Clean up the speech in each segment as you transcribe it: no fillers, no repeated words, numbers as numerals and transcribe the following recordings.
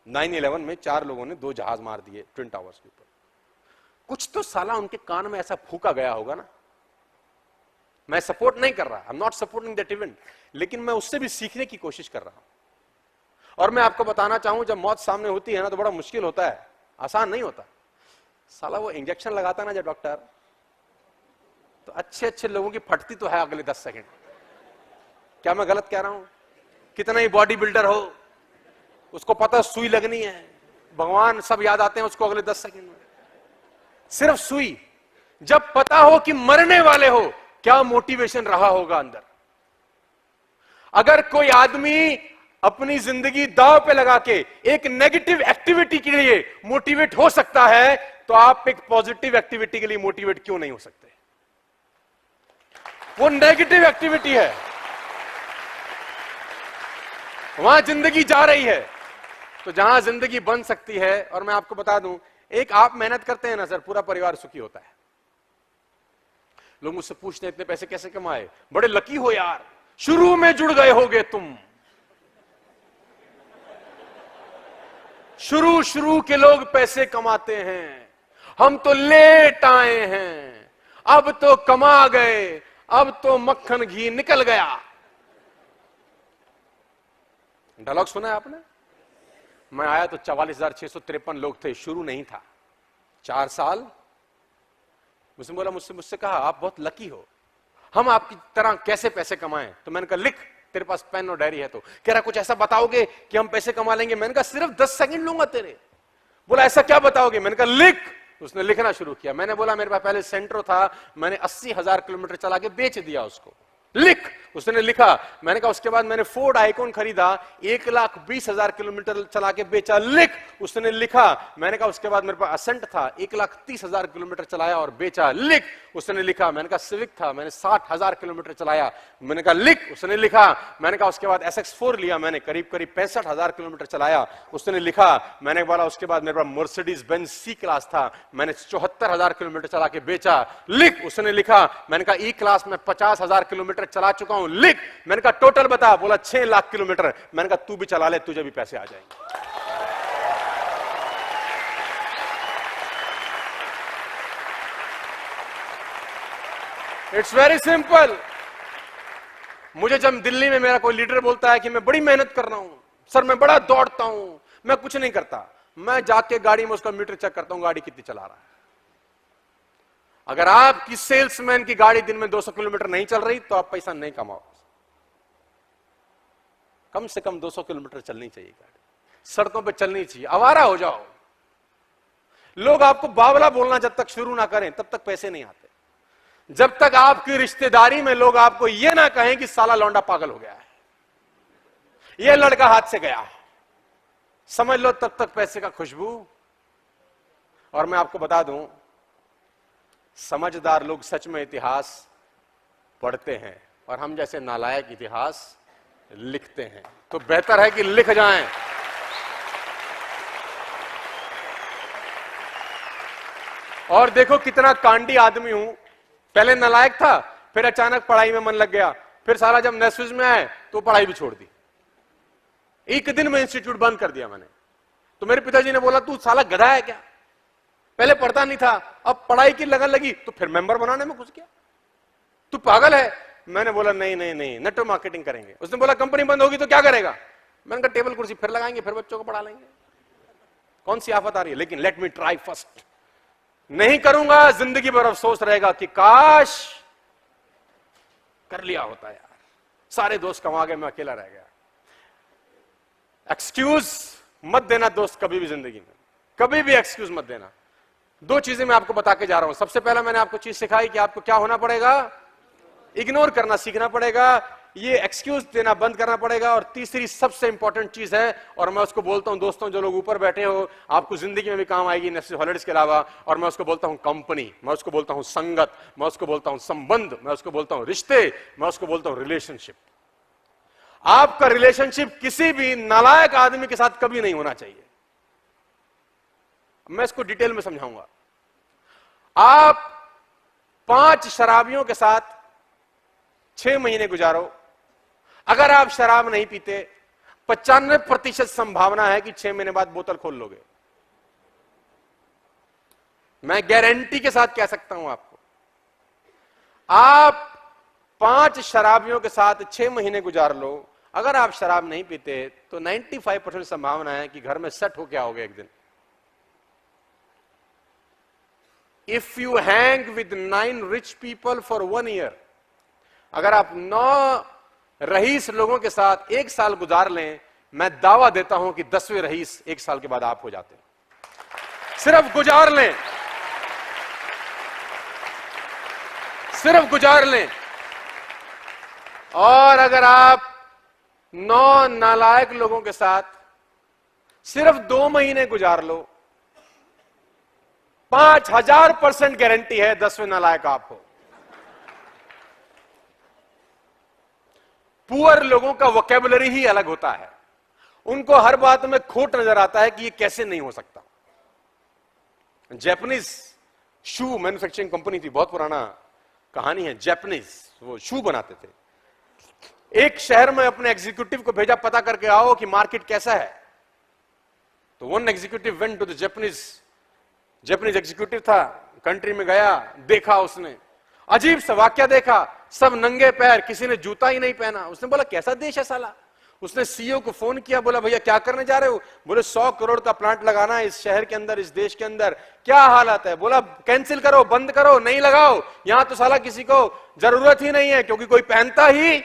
9/11 में 4 लोगों ने 2 जहाज मार दिए ट्विन टावर्स के ऊपर। कुछ तो साला उनके कान में ऐसा फूका गया होगा ना। मैं सपोर्ट नहीं कर रहा, I am not supporting that event, लेकिन मैं उससे भी सीखने की कोशिश कर रहा हूं। और मैं आपको बताना चाहूं, जब मौत सामने होती है ना तो बड़ा मुश्किल होता है, आसान नहीं होता। साला वो इंजेक्शन लगाता ना जब डॉक्टर, तो अच्छे अच्छे लोगों की फटती तो है अगले 10 सेकंड। क्या मैं गलत कह रहा हूं? कितना ही बॉडी बिल्डर हो, उसको पता सुई लगनी है, भगवान सब याद आते हैं उसको अगले 10 सेकंड में। सिर्फ सुई। जब पता हो कि मरने वाले हो, क्या मोटिवेशन रहा होगा अंदर। अगर कोई आदमी अपनी जिंदगी दांव पे लगा के एक नेगेटिव एक्टिविटी के लिए मोटिवेट हो सकता है, तो आप एक पॉजिटिव एक्टिविटी के लिए मोटिवेट क्यों नहीं हो सकते? वो नेगेटिव एक्टिविटी है, वहां जिंदगी जा रही है। तो जहां जिंदगी बन सकती है, और मैं आपको बता दूं, एक आप मेहनत करते हैं ना सर, पूरा परिवार सुखी होता है। लोग मुझसे पूछते हैं इतने पैसे कैसे कमाए, बड़े लकी हो यार, शुरू में जुड़ गए होगे तुम। शुरू के लोग पैसे कमाते हैं, हम तो लेट आए हैं, अब तो कमा गए, अब तो मक्खन घी निकल गया। डायलॉग सुना है आपने? मैं आया तो 44,653 लोग थे, शुरू नहीं था। 4 साल उसने बोला, मुझसे कहा आप बहुत लकी हो, हम आपकी तरह कैसे पैसे कमाएं? तो मैंने कहा लिख, तेरे पास पेन और डायरी है तो। कह रहा कुछ ऐसा बताओगे कि हम पैसे कमा लेंगे। मैंने कहा सिर्फ 10 सेकंड लूंगा तेरे। बोला ऐसा क्या बताओगे? मैंने कहा लिख। उसने लिखना शुरू किया। मैंने बोला मेरे पास पहले सेंट्रो था, मैंने 80,000 किलोमीटर चला के बेच दिया उसको, लिख। उसने लिखा। मैंने कहा उसके बाद मैंने फोर्ड आइकॉन खरीदा, 1,20,000 किलोमीटर चला के बेचा, लिख। उसने लिखा। मैंने कहा उसके बाद मेरे पास असेंट था, 1,30,000 किलोमीटर चलाया और बेचा, लिख। उसने लिखा। मैंने कहा सिविक था, मैंने 60,000 किलोमीटर चलाया, मैंने कहा लिख। उसने लिखा। मैंने कहा उसके बाद SX4 लिया, मैंने करीब 65,000 किलोमीटर चलाया, उसने लिखा। मैंने बोला उसके बाद मेरे पास मर्सिडीज बेंज C क्लास था, मैंने 74,000 किलोमीटर चला के बेचा, लिख। उसने लिखा। मैंने कहा E क्लास में 50,000 किलोमीटर चला चुका हूं, लिख। मैंने कहा टोटल बता। बोला 6 लाख किलोमीटर। मैंने कहा तू भी चला ले, तुझे भी पैसे आ जाएंगे। It's very simple. मुझे जब दिल्ली में मेरा कोई लीडर बोलता है कि मैं बड़ी मेहनत कर रहा हूं सर, मैं बड़ा दौड़ता हूं, मैं कुछ नहीं करता, मैं जाके गाड़ी में उसका मीटर चेक करता हूं, गाड़ी कितनी चला रहा है। अगर आपकी सेल्समैन की गाड़ी दिन में 200 किलोमीटर नहीं चल रही तो आप पैसा नहीं कमाओ। कम से कम 200 किलोमीटर चलनी चाहिए गाड़ी, सड़कों पे चलनी चाहिए, आवारा हो जाओ। लोग आपको बावला बोलना जब तक शुरू ना करें तब तक पैसे नहीं आते। जब तक आपकी रिश्तेदारी में लोग आपको यह ना कहें कि साला लौंडा पागल हो गया है, यह लड़का हाथ से गया, समझ लो तब तक पैसे का खुशबू। और मैं आपको बता दूं, समझदार लोग सच में इतिहास पढ़ते हैं और हम जैसे नालायक इतिहास लिखते हैं। तो बेहतर है कि लिख जाएं। और देखो कितना कांडी आदमी हूं, पहले नालायक था, फिर अचानक पढ़ाई में मन लग गया, फिर सारा जब नेशनल में आए तो पढ़ाई भी छोड़ दी। एक दिन में इंस्टीट्यूट बंद कर दिया मैंने। तो मेरे पिताजी ने बोला तू साला गधा है क्या, पहले पढ़ता नहीं था, अब पढ़ाई की लगन लगी तो फिर मेंबर बनाने में घुस गया, तू पागल है। मैंने बोला नहीं नहीं नहीं, नेटवर्क मार्केटिंग करेंगे। उसने बोला कंपनी बंद होगी तो क्या करेगा? मैंने कहा टेबल कुर्सी फिर लगाएंगे, फिर बच्चों को पढ़ा लेंगे, कौन सी आफत आ रही है, लेकिन लेट मी ट्राई फर्स्ट। नहीं करूंगा, जिंदगी भर अफसोस रहेगा कि काश कर लिया होता यार, सारे दोस्त कमा गए, मैं अकेला रह गया। एक्सक्यूज मत देना दोस्त कभी भी जिंदगी में, कभी भी एक्सक्यूज मत देना। 2 चीजें मैं आपको बता के जा रहा हूं। सबसे पहला मैंने आपको चीज सिखाई कि आपको क्या होना पड़ेगा, इग्नोर करना सीखना पड़ेगा, ये एक्सक्यूज देना बंद करना पड़ेगा। और तीसरी सबसे इंपॉर्टेंट चीज है, और मैं उसको बोलता हूं दोस्तों, जो लोग ऊपर बैठे हो, आपको जिंदगी में भी काम आएगी नेशनल हॉलिडेज के अलावा, और मैं उसको बोलता हूं कंपनी, मैं उसको बोलता हूं संगत, मैं उसको बोलता हूं संबंध, मैं उसको बोलता हूं रिश्ते, मैं उसको बोलता हूं रिलेशनशिप। आपका रिलेशनशिप किसी भी नालायक आदमी के साथ कभी नहीं होना चाहिए। मैं इसको डिटेल में समझाऊंगा। आप 5 शराबियों के साथ 6 महीने गुजारो, अगर आप शराब नहीं पीते, 95% संभावना है कि 6 महीने बाद बोतल खोल लोगे। मैं गारंटी के साथ कह सकता हूं आपको। आप 5 शराबियों के साथ 6 महीने गुजार लो, अगर आप शराब नहीं पीते तो 95% संभावना है कि घर में सेट होके आओगे एक दिन। If you hang with 9 rich people for 1 year, अगर आप 9 रईस लोगों के साथ 1 साल गुजार लें, मैं दावा देता हूं कि 10वें रईस 1 साल के बाद आप हो जाते हैं। सिर्फ गुजार लें, सिर्फ गुजार लें। और अगर आप 9 नालायक लोगों के साथ सिर्फ 2 महीने गुजार लो, 5000% गारंटी है 10वें नालायक आप हो। पुअर लोगों का वोकैबुलरी ही अलग होता है, उनको हर बात में खोट नजर आता है कि ये कैसे नहीं हो सकता। जापानीज शू मैन्युफैक्चरिंग कंपनी थी, बहुत पुराना कहानी है। जापानीज वो शू बनाते थे। एक शहर में अपने एग्जीक्यूटिव को भेजा, पता करके आओ कि मार्केट कैसा है। तो one executive went to the Japanese executive था, कंट्री में गया, देखा उसने अजीब सा वाक्य देखा, सब नंगे पैर, किसी ने जूता ही नहीं पहना। उसने बोला कैसा देश है साला। उसने सीईओ को फोन किया, बोला भैया क्या करने जा रहे हो। बोले 100 करोड़ का प्लांट लगाना है इस शहर के अंदर, इस देश के अंदर, क्या हालत है। बोला कैंसिल करो, बंद करो, नहीं लगाओ, यहां तो साला किसी को जरूरत ही नहीं है, क्योंकि कोई पहनता ही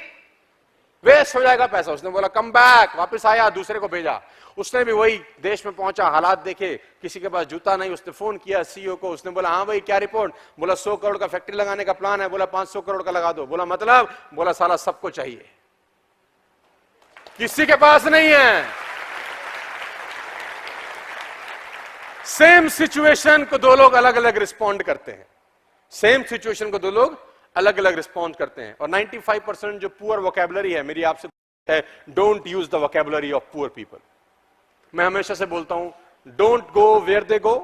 वेस्ट हो जाएगा पैसा। उसने बोला कम बैक, वापस आया, दूसरे को भेजा। उसने भी वही देश में पहुंचा, हालात देखे, किसी के पास जूता नहीं। उसने फोन किया सीईओ को, उसने बोला हाँ भाई क्या रिपोर्ट। बोला 100 करोड़ का फैक्ट्री लगाने का प्लान है। बोला 500 करोड़ का लगा दो। बोला मतलब। बोला साला सबको चाहिए, किसी के पास नहीं है। सेम सिचुएशन को 2 लोग अलग अलग रिस्पॉन्ड करते हैं। सेम सिचुएशन को 2 लोग अलग अलग रिस्पॉन्ड करते हैं। और 95% जो पुअर वोकैबुलरी है, मेरी आपसे है, don't use the vocabulary of poor people. मैं हमेशा से बोलता हूं, don't go where they go,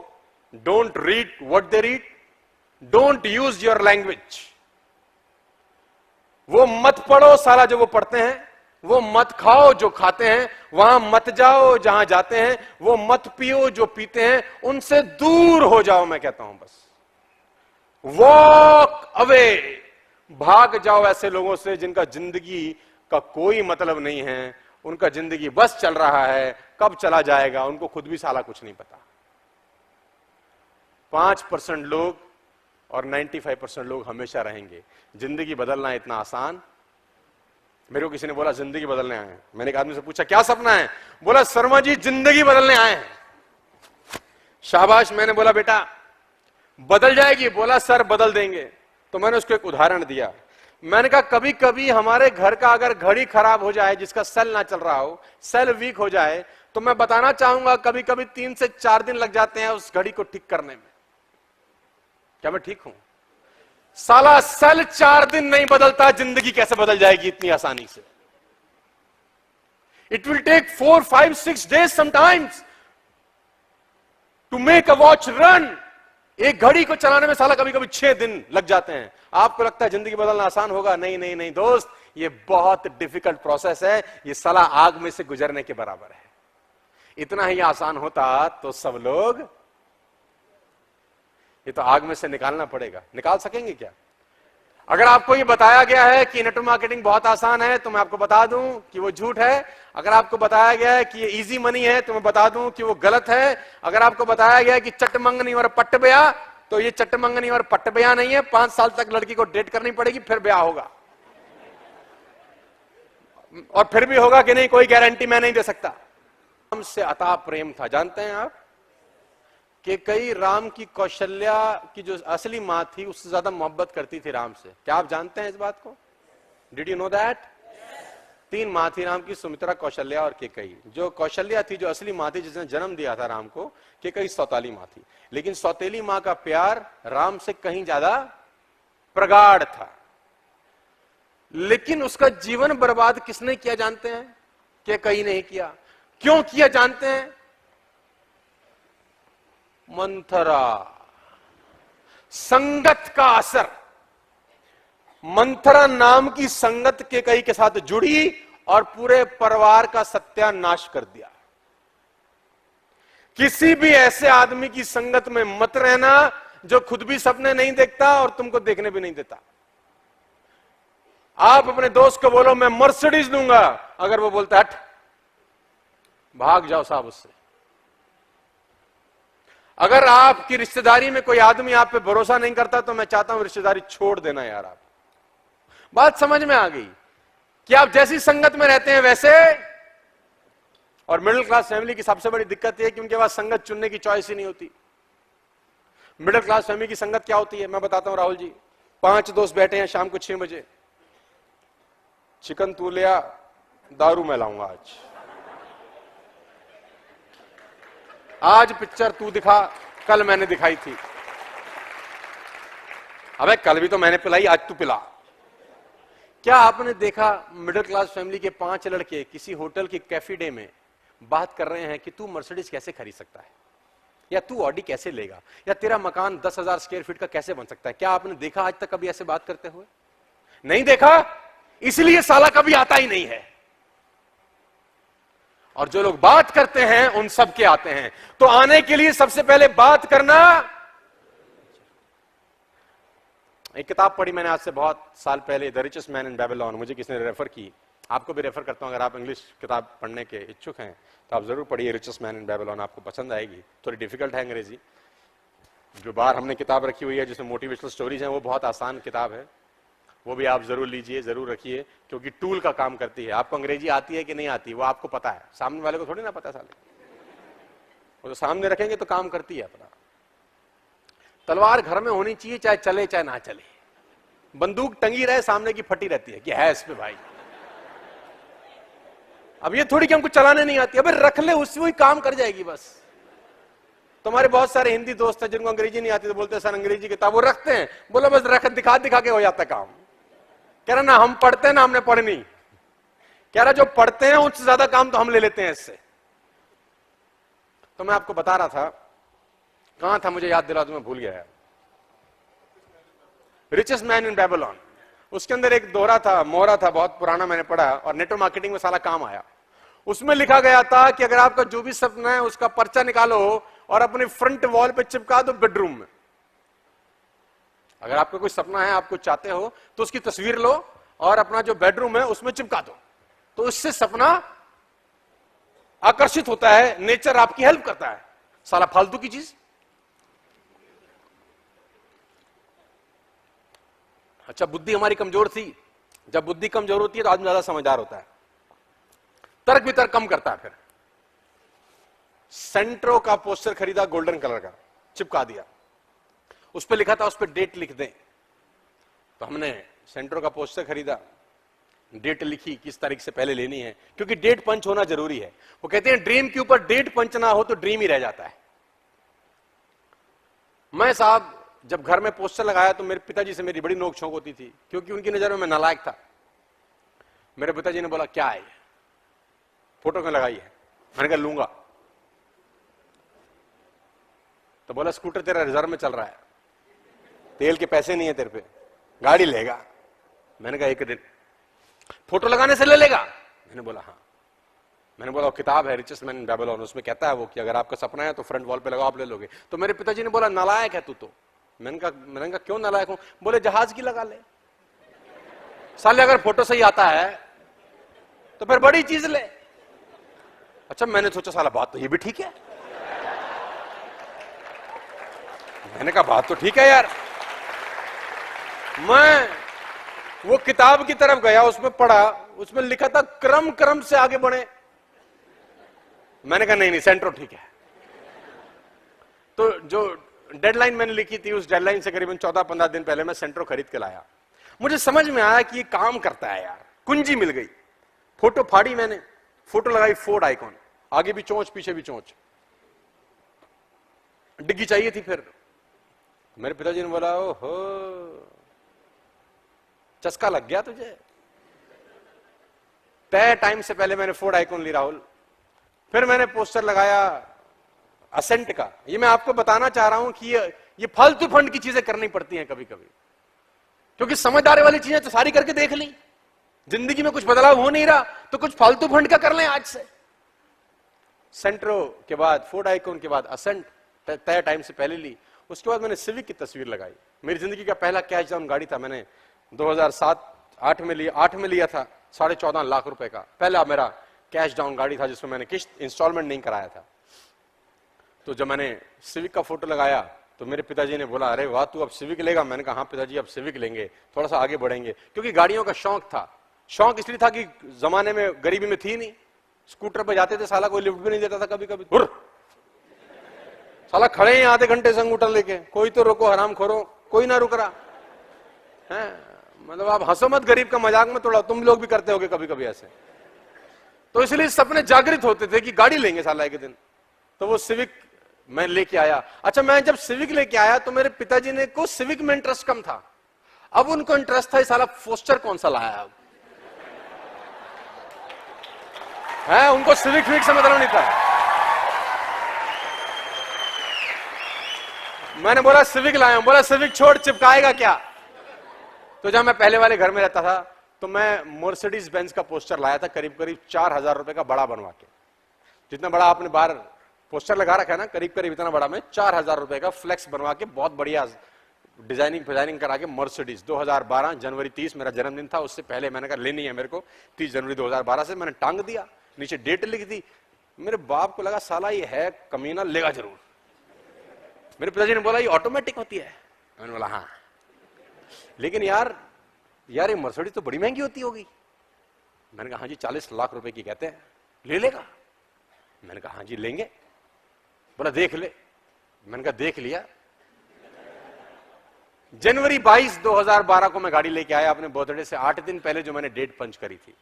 don't read what they read, don't use your language. वो मत पढ़ो साला जो वो पढ़ते हैं, वो मत खाओ जो खाते हैं, वहां मत जाओ जहां जाते हैं, वो मत पियो जो पीते हैं, उनसे दूर हो जाओ। मैं कहता हूं बस वॉक अवे, भाग जाओ ऐसे लोगों से जिनका जिंदगी का कोई मतलब नहीं है, उनका जिंदगी बस चल रहा है, कब चला जाएगा उनको खुद भी साला कुछ नहीं पता। 5% लोग और 95% लोग हमेशा रहेंगे। जिंदगी बदलना इतना आसान। मेरे को किसी ने बोला जिंदगी बदलने आए हैं। मैंने एक आदमी से पूछा क्या सपना है। बोला शर्मा जी जिंदगी बदलने आए हैं। शाबाश। मैंने बोला बेटा बदल जाएगी। बोला सर बदल देंगे। तो मैंने उसको एक उदाहरण दिया। मैंने कहा कभी कभी हमारे घर का अगर घड़ी खराब हो जाए, जिसका सेल ना चल रहा हो, सेल वीक हो जाए, तो मैं बताना चाहूंगा कभी कभी 3 से 4 दिन लग जाते हैं उस घड़ी को ठीक करने में। क्या मैं ठीक हूं? साला सेल 4 दिन नहीं बदलता, जिंदगी कैसे बदल जाएगी इतनी आसानी से? It will take 4, 5, 6 days sometimes to make a watch run. एक घड़ी को चलाने में साला कभी कभी 6 दिन लग जाते हैं। आपको लगता है जिंदगी बदलना आसान होगा? नहीं नहीं नहीं दोस्त, ये बहुत डिफिकल्ट प्रोसेस है। ये साला आग में से गुजरने के बराबर है। इतना ही आसान होता तो सब लोग, ये तो आग में से निकालना पड़ेगा। निकाल सकेंगे क्या? अगर आपको ये बताया गया है कि नेटवर्क मार्केटिंग बहुत आसान है, तो मैं आपको बता दूं कि वो झूठ है। अगर आपको बताया गया है कि ये इजी मनी है, तो मैं बता दूं कि वो गलत है। अगर आपको बताया गया है कि चटमंगनी और पट्टब्याह, तो ये चटमंगनी और पट्टब्याह नहीं है। 5 साल तक लड़की को डेट करनी पड़ेगी, फिर ब्याह होगा। और फिर भी होगा कि नहीं, कोई गारंटी मैं नहीं दे सकता। राम से अथाह प्रेम था, जानते हैं आप कि कई राम की कौशल्या की जो असली मां थी उससे ज्यादा मोहब्बत करती थी राम से। क्या आप जानते हैं इस बात को? Did you know that? 3 मां थी राम की, सुमित्रा, कौशल्या और केकई। जो कौशल्या थी, जो असली मां थी, जिसने जन्म दिया था राम को, केकई सौतेली मां थी। लेकिन सौतेली मां का प्यार राम से कहीं ज्यादा प्रगाढ़ था। लेकिन उसका जीवन बर्बाद किसने किया जानते हैं? केकई ने किया। क्यों किया जानते हैं? मंथरा। संगत का असर। मंथरा नाम की संगत केकई के साथ जुड़ी और पूरे परिवार का सत्यानाश कर दिया। किसी भी ऐसे आदमी की संगत में मत रहना जो खुद भी सपने नहीं देखता और तुमको देखने भी नहीं देता। आप अपने दोस्त को बोलो मैं मर्सिडीज दूंगा, अगर वो बोलता हट, भाग जाओ साहब उससे। अगर आपकी रिश्तेदारी में कोई आदमी आप पे भरोसा नहीं करता तो मैं चाहता हूं रिश्तेदारी छोड़ देना यार। आप बात समझ में आ गई कि आप जैसी संगत में रहते हैं वैसे। और मिडिल क्लास फैमिली की सबसे बड़ी दिक्कत यह है कि उनके पास संगत चुनने की चॉइस ही नहीं होती। मिडिल क्लास फैमिली की संगत क्या होती है मैं बताता हूं राहुल जी। 5 दोस्त बैठे हैं शाम को 6 बजे, चिकन तू लिया, दारू मैं लाऊंगा आज पिक्चर तू दिखा, कल मैंने दिखाई थी। अबे कल भी तो मैंने पिलाई, आज तू पिला। क्या आपने देखा मिडिल क्लास फैमिली के 5 लड़के किसी होटल के कैफे डे में बात कर रहे हैं कि तू मर्सिडीज कैसे खरीद सकता है, या तू ऑडी कैसे लेगा, या तेरा मकान 10,000 स्क्वायर फीट का कैसे बन सकता है? क्या आपने देखा आज तक कभी ऐसे बात करते हुए? नहीं देखा, इसलिए साला कभी आता ही नहीं है। और जो लोग बात करते हैं उन सब के आते हैं। तो आने के लिए सबसे पहले बात करना। एक किताब पढ़ी मैंने आज से बहुत साल पहले, the richest man in Babylon, मुझे किसी ने रेफर की, आपको भी रेफर करता हूं। अगर आप इंग्लिश किताब पढ़ने के इच्छुक हैं तो आप जरूर पढ़िए रिचेस्ट मैन इन बेबीलोन, आपको पसंद आएगी। थोड़ी डिफिकल्ट है अंग्रेजी। जो बाहर हमने किताब रखी हुई है जिसमें मोटिवेशनल स्टोरीज हैं वो बहुत आसान किताब है, वो भी आप जरूर लीजिए, जरूर रखिए, क्योंकि टूल का काम करती है। आपको अंग्रेजी आती है कि नहीं आती वो आपको पता है, सामने वाले को थोड़ी ना पता साले। वो तो सामने रखेंगे तो काम करती है अपना। तलवार घर में होनी चाहिए, चाहे चले चाहे ना चले। बंदूक टंगी रहे सामने की फटी रहती है कि है इस पे भाई। अब ये थोड़ी कि हमको चलाने नहीं आती, अबे रख ले, उससे वही काम कर जाएगी बस। तुम्हारे बहुत सारे हिंदी दोस्त हैं जिनको अंग्रेजी नहीं आती तो बोलते हैं सर अंग्रेजी किताब, वो रखते हैं, बोलो बस रख, दिखा दिखा के हो जाता काम। कह रहा ना हम पढ़ते हैं ना हमने पढ़नी। कह रहा जो पढ़ते हैं उससे ज्यादा काम तो हम ले लेते हैं इससे। तो मैं आपको बता रहा था, कहां था मुझे याद दिला दूं, मैं भूल गया है। रिचेस्ट मैन इन बेबीलोन, उसके अंदर एक दोहरा था, मोहरा था, बहुत पुराना मैंने पढ़ा और नेटवर्क मार्केटिंग में साला काम आया। उसमें लिखा गया था कि अगर आपका जो भी सपना है उसका पर्चा निकालो और अपने फ्रंट वॉल पे चिपका दो बेडरूम में। अगर आपका कोई सपना है, आप कुछ चाहते हो, तो उसकी तस्वीर लो और अपना जो बेडरूम है उसमें चिपका दो, तो इससे सपना आकर्षित होता है, नेचर आपकी हेल्प करता है। साला फालतू की चीज। अच्छा, बुद्धि हमारी कमजोर थी। जब बुद्धि कमजोर होती है तो आदमी ज्यादा समझदार होता है, तर्क वितर्क कम करता है। फिर सेंट्रो का पोस्टर खरीदा, गोल्डन कलर का, चिपका दिया। उस पर लिखा था उस पर डेट लिख दें। तो हमने सेंट्रो का पोस्टर खरीदा, डेट लिखी किस तारीख से पहले लेनी है, क्योंकि डेट पंच होना जरूरी है। वो कहते हैं ड्रीम के ऊपर डेट पंच ना हो तो ड्रीम ही रह जाता है। मैं साहब जब घर में पोस्टर लगाया तो मेरे पिताजी से मेरी बड़ी नोक झोंक होती थी, क्योंकि उनकी नजर में मैं नालायक था। मेरे पिताजी ने बोला क्या है फोटो क्यों लगाई है? मैंने कहा लूंगा। तो बोला स्कूटर तेरा रिजर्व में चल रहा है, तेल के पैसे नहीं है तेरे पे, गाड़ी लेगा? मैंने कहा एक दिन फोटो लगाने से ले लेगा? मैंने बोला हाँ। मैंने बोला किताब है रिचेस्ट मैन इन बेबीलोन, उसमें कहता है वो कि अगर आपका सपना है तो फ्रंट वॉल पे लगाओ, आप ले लोगे। तो मेरे पिताजी ने बोला नालायक है तू तो। मैंने कहा क्यों नालायक हूं? बोले जहाज की लगा ले साले, अगर फोटो सही आता है तो फिर बड़ी चीज ले। अच्छा, मैंने सोचा साला बात तो ये भी ठीक है। मैंने कहा बात तो ठीक है यार। मैं वो किताब की तरफ गया, उसमें पढ़ा, उसमें लिखा था क्रम क्रम से आगे बढ़े। मैंने कहा नहीं सेंट्रो ठीक है। तो जो डेडलाइन मैंने लिखी थी उस डेडलाइन से करीबन 14-15 दिन पहले मैं सेंट्रो खरीद के लाया। मुझे समझ में आया कि ये काम करता है यार, कुंजी मिल गई। फोटो फाड़ी मैंने, फोटो लगाई फोर्ड आइकॉन, आगे भी चोंच पीछे भी चोंच, डिग्गी चाहिए थी। फिर मेरे पिताजी ने बोला ओहो चस्का लग गया तुझे। तय टाइम से पहले मैंने फोर्ड आइकॉन ली राहुल। फिर मैंने पोस्टर लगाया असेंट का। ये मैं आपको बताना चाह रहा हूं कि ये फालतू फंड की चीजें करनी पड़ती हैं कभी कभी, क्योंकि समझदारी वाली चीजें तो सारी करके देख ली। जिंदगी में कुछ बदलाव हो नहीं रहा तो कुछ फालतू फंड का कर लें आज से। सेंट्रो के बाद फोर्ड आइकॉन के बाद असेंट तय टाइम से पहले ली। उसके बाद मैंने सिविक की तस्वीर लगाई। मेरी जिंदगी का पहला कैश डाउन गाड़ी था, मैंने 2007-8 में लिया था 14.5 लाख रुपए का। पहला मेरा कैश डाउन गाड़ी था जिसमें मैंने किस्त इंस्टॉलमेंट नहीं कराया था। तो जब मैंने सिविक का फोटो लगाया तो मेरे पिताजी ने बोला, अरे वाह तू अब सिविक लेगा? मैंने कहा हाँ पिताजी अब सिविक लेंगे, थोड़ा सा आगे बढ़ेंगे। क्योंकि गाड़ियों का शौक था। शौक इसलिए था कि जमाने में गरीबी में थी नहीं, स्कूटर पे जाते थे, साला कोई लिफ्ट भी नहीं देता था कभी कभी। साला खड़े हैं आधे घंटे से अंगूठा लेके, कोई तो रोको हराम खोरो, कोई ना रुक रहा है। मतलब आप हंसो मत, गरीब का मजाक में थोड़ा, तुम लोग भी करते होगे कभी कभी ऐसे। तो इसलिए सपने जागृत होते थे कि गाड़ी लेंगे साला एक दिन। तो वो सिविक मैं लेके आया। अच्छा, मैं जब सिविक लेके आया तो मेरे पिताजी ने को सिविक में इंटरेस्ट कम था। अब उनको इंटरेस्ट था साला पोस्टर कौन सा लाया अब है, उनको सिविक फिविक से मतलब नहीं था। मैंने बोला सिविक लाया हूं। बोला सिविक छोड़, चिपकाएगा क्या? तो जब मैं पहले वाले घर में रहता था तो मैं मर्सिडीज बेंज का पोस्टर लाया था, करीब करीब 4000 रुपए का बड़ा बनवा के। जितना बड़ा आपने बाहर पोस्टर लगा रखा है ना, करीब करीब इतना बड़ा, मैं 4000 रुपए का फ्लेक्स बनवा के बहुत बढ़िया डिजाइनिंग करा के मर्सिडीज 2012 जनवरी 30 मेरा जन्मदिन था। उससे पहले मैंने कहा लेनी है मेरे को, 30 जनवरी 2012 से मैंने टांग दिया, नीचे डेट लिख दी। मेरे बाप को लगा साला ये है कमीना, लेगा जरूर। मेरे पिताजी ने बोला ये ऑटोमेटिक होती है। मैंने बोला हाँ, लेकिन यार ये मर्सिडीज तो बड़ी महंगी होती होगी। मैंने कहा हाँ जी 40 लाख रुपए की कहते हैं, ले लेगा? मैंने कहा हाँ जी लेंगे। बोला देख ले। मैंने कहा देख लिया। जनवरी 22 2012 को मैं गाड़ी लेके आया अपने बर्थडे से 8 दिन पहले, जो मैंने डेट पंच करी थी।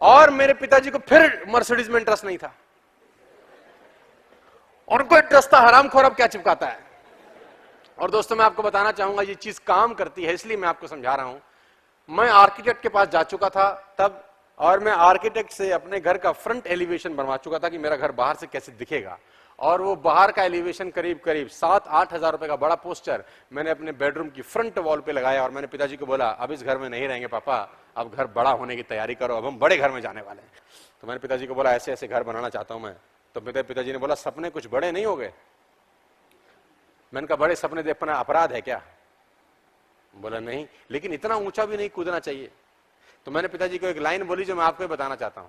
और मेरे पिताजी को फिर मर्सिडीज में इंटरेस्ट नहीं था। उनको इंटरेस्ट था हरामखोर अब क्या चिपकाता है। और दोस्तों मैं आपको बताना चाहूंगा ये चीज काम करती है, इसलिए मैं आपको समझा रहा हूं। मैं आर्किटेक्ट के पास जा चुका था तब, और मैं आर्किटेक्ट से अपने घर का फ्रंट एलिवेशन बनवा चुका था कि मेरा घर बाहर से कैसे दिखेगा। और वो बाहर का एलिवेशन करीब करीब 7-8 हजार रुपए का बड़ा पोस्टर मैंने अपने बेडरूम की फ्रंट वॉल पे लगाया। और मैंने पिताजी को बोला अब इस घर में नहीं रहेंगे पापा, अब घर बड़ा होने की तैयारी करो, अब हम बड़े घर में जाने वाले हैं। तो मैंने पिताजी को बोला ऐसे ऐसे घर बनाना चाहता हूं मैं। तो मेरे पिताजी ने बोला सपने कुछ बड़े नहीं हो गए? मैंने कहा बड़े सपने देखना अपराध है क्या? बोला नहीं, लेकिन इतना ऊंचा भी नहीं कूदना चाहिए। तो मैंने पिताजी को एक लाइन बोली जो मैं आपको बताना चाहता हूं।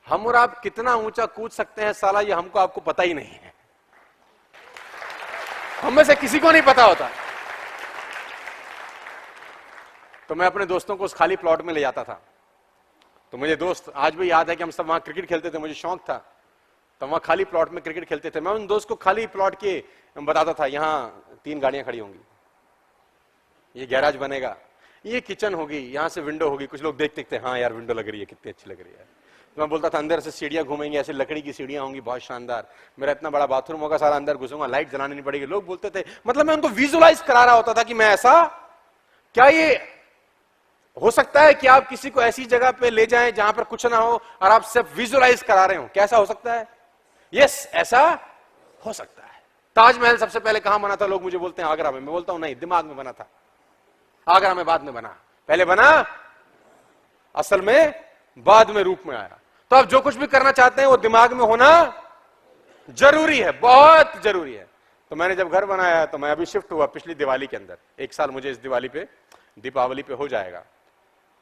हम और आप कितना ऊंचा कूद सकते हैं साला ये हमको आपको पता ही नहीं है। हम में से किसी को नहीं पता होता। तो मैं अपने दोस्तों को उस खाली प्लॉट में ले जाता था। तो मुझे दोस्त आज भी याद है कि हम सब वहां क्रिकेट खेलते थे, मुझे शौक था। तो वहां खाली प्लॉट में क्रिकेट खेलते थे। मैं उन दोस्त को खाली प्लॉट के बताता था यहां 3 गाड़ियां खड़ी होंगी, ये गैराज बनेगा, ये किचन होगी, यहां से विंडो होगी। कुछ लोग देखते देखते हाँ यार विंडो लग रही है, कितनी अच्छी लग रही है। तो मैं बोलता था अंदर से सीढ़ियां घूमेंगी, ऐसे लकड़ी की सीढ़ियां होंगी बहुत शानदार, मेरा इतना बड़ा बाथरूम होगा, सारा अंदर घुसूंगा, लाइट जलानी नहीं पड़ेगी। लोग बोलते थे, मतलब मैं उनको विजुअलाइज करा रहा होता था कि मैं ऐसा, क्या ये हो सकता है कि आप किसी को ऐसी जगह पे ले जाएं जहां पर कुछ ना हो और आप सिर्फ विजुअलाइज करा रहे हो? कैसा हो सकता है? यस, ऐसा हो सकता है। ताजमहल सबसे पहले कहां बना था? लोग मुझे बोलते हैं आगरा में। मैं बोलता हूं नहीं, दिमाग में बना था। आगरा में बाद में बना, पहले बना असल में बाद में रूप में आया। तो आप जो कुछ भी करना चाहते हैं वो दिमाग में होना जरूरी है, बहुत जरूरी है। तो मैंने जब घर बनाया तो मैं अभी शिफ्ट हुआ पिछली दिवाली के अंदर, 1 साल मुझे इस दिवाली पे, दीपावली पे हो जाएगा।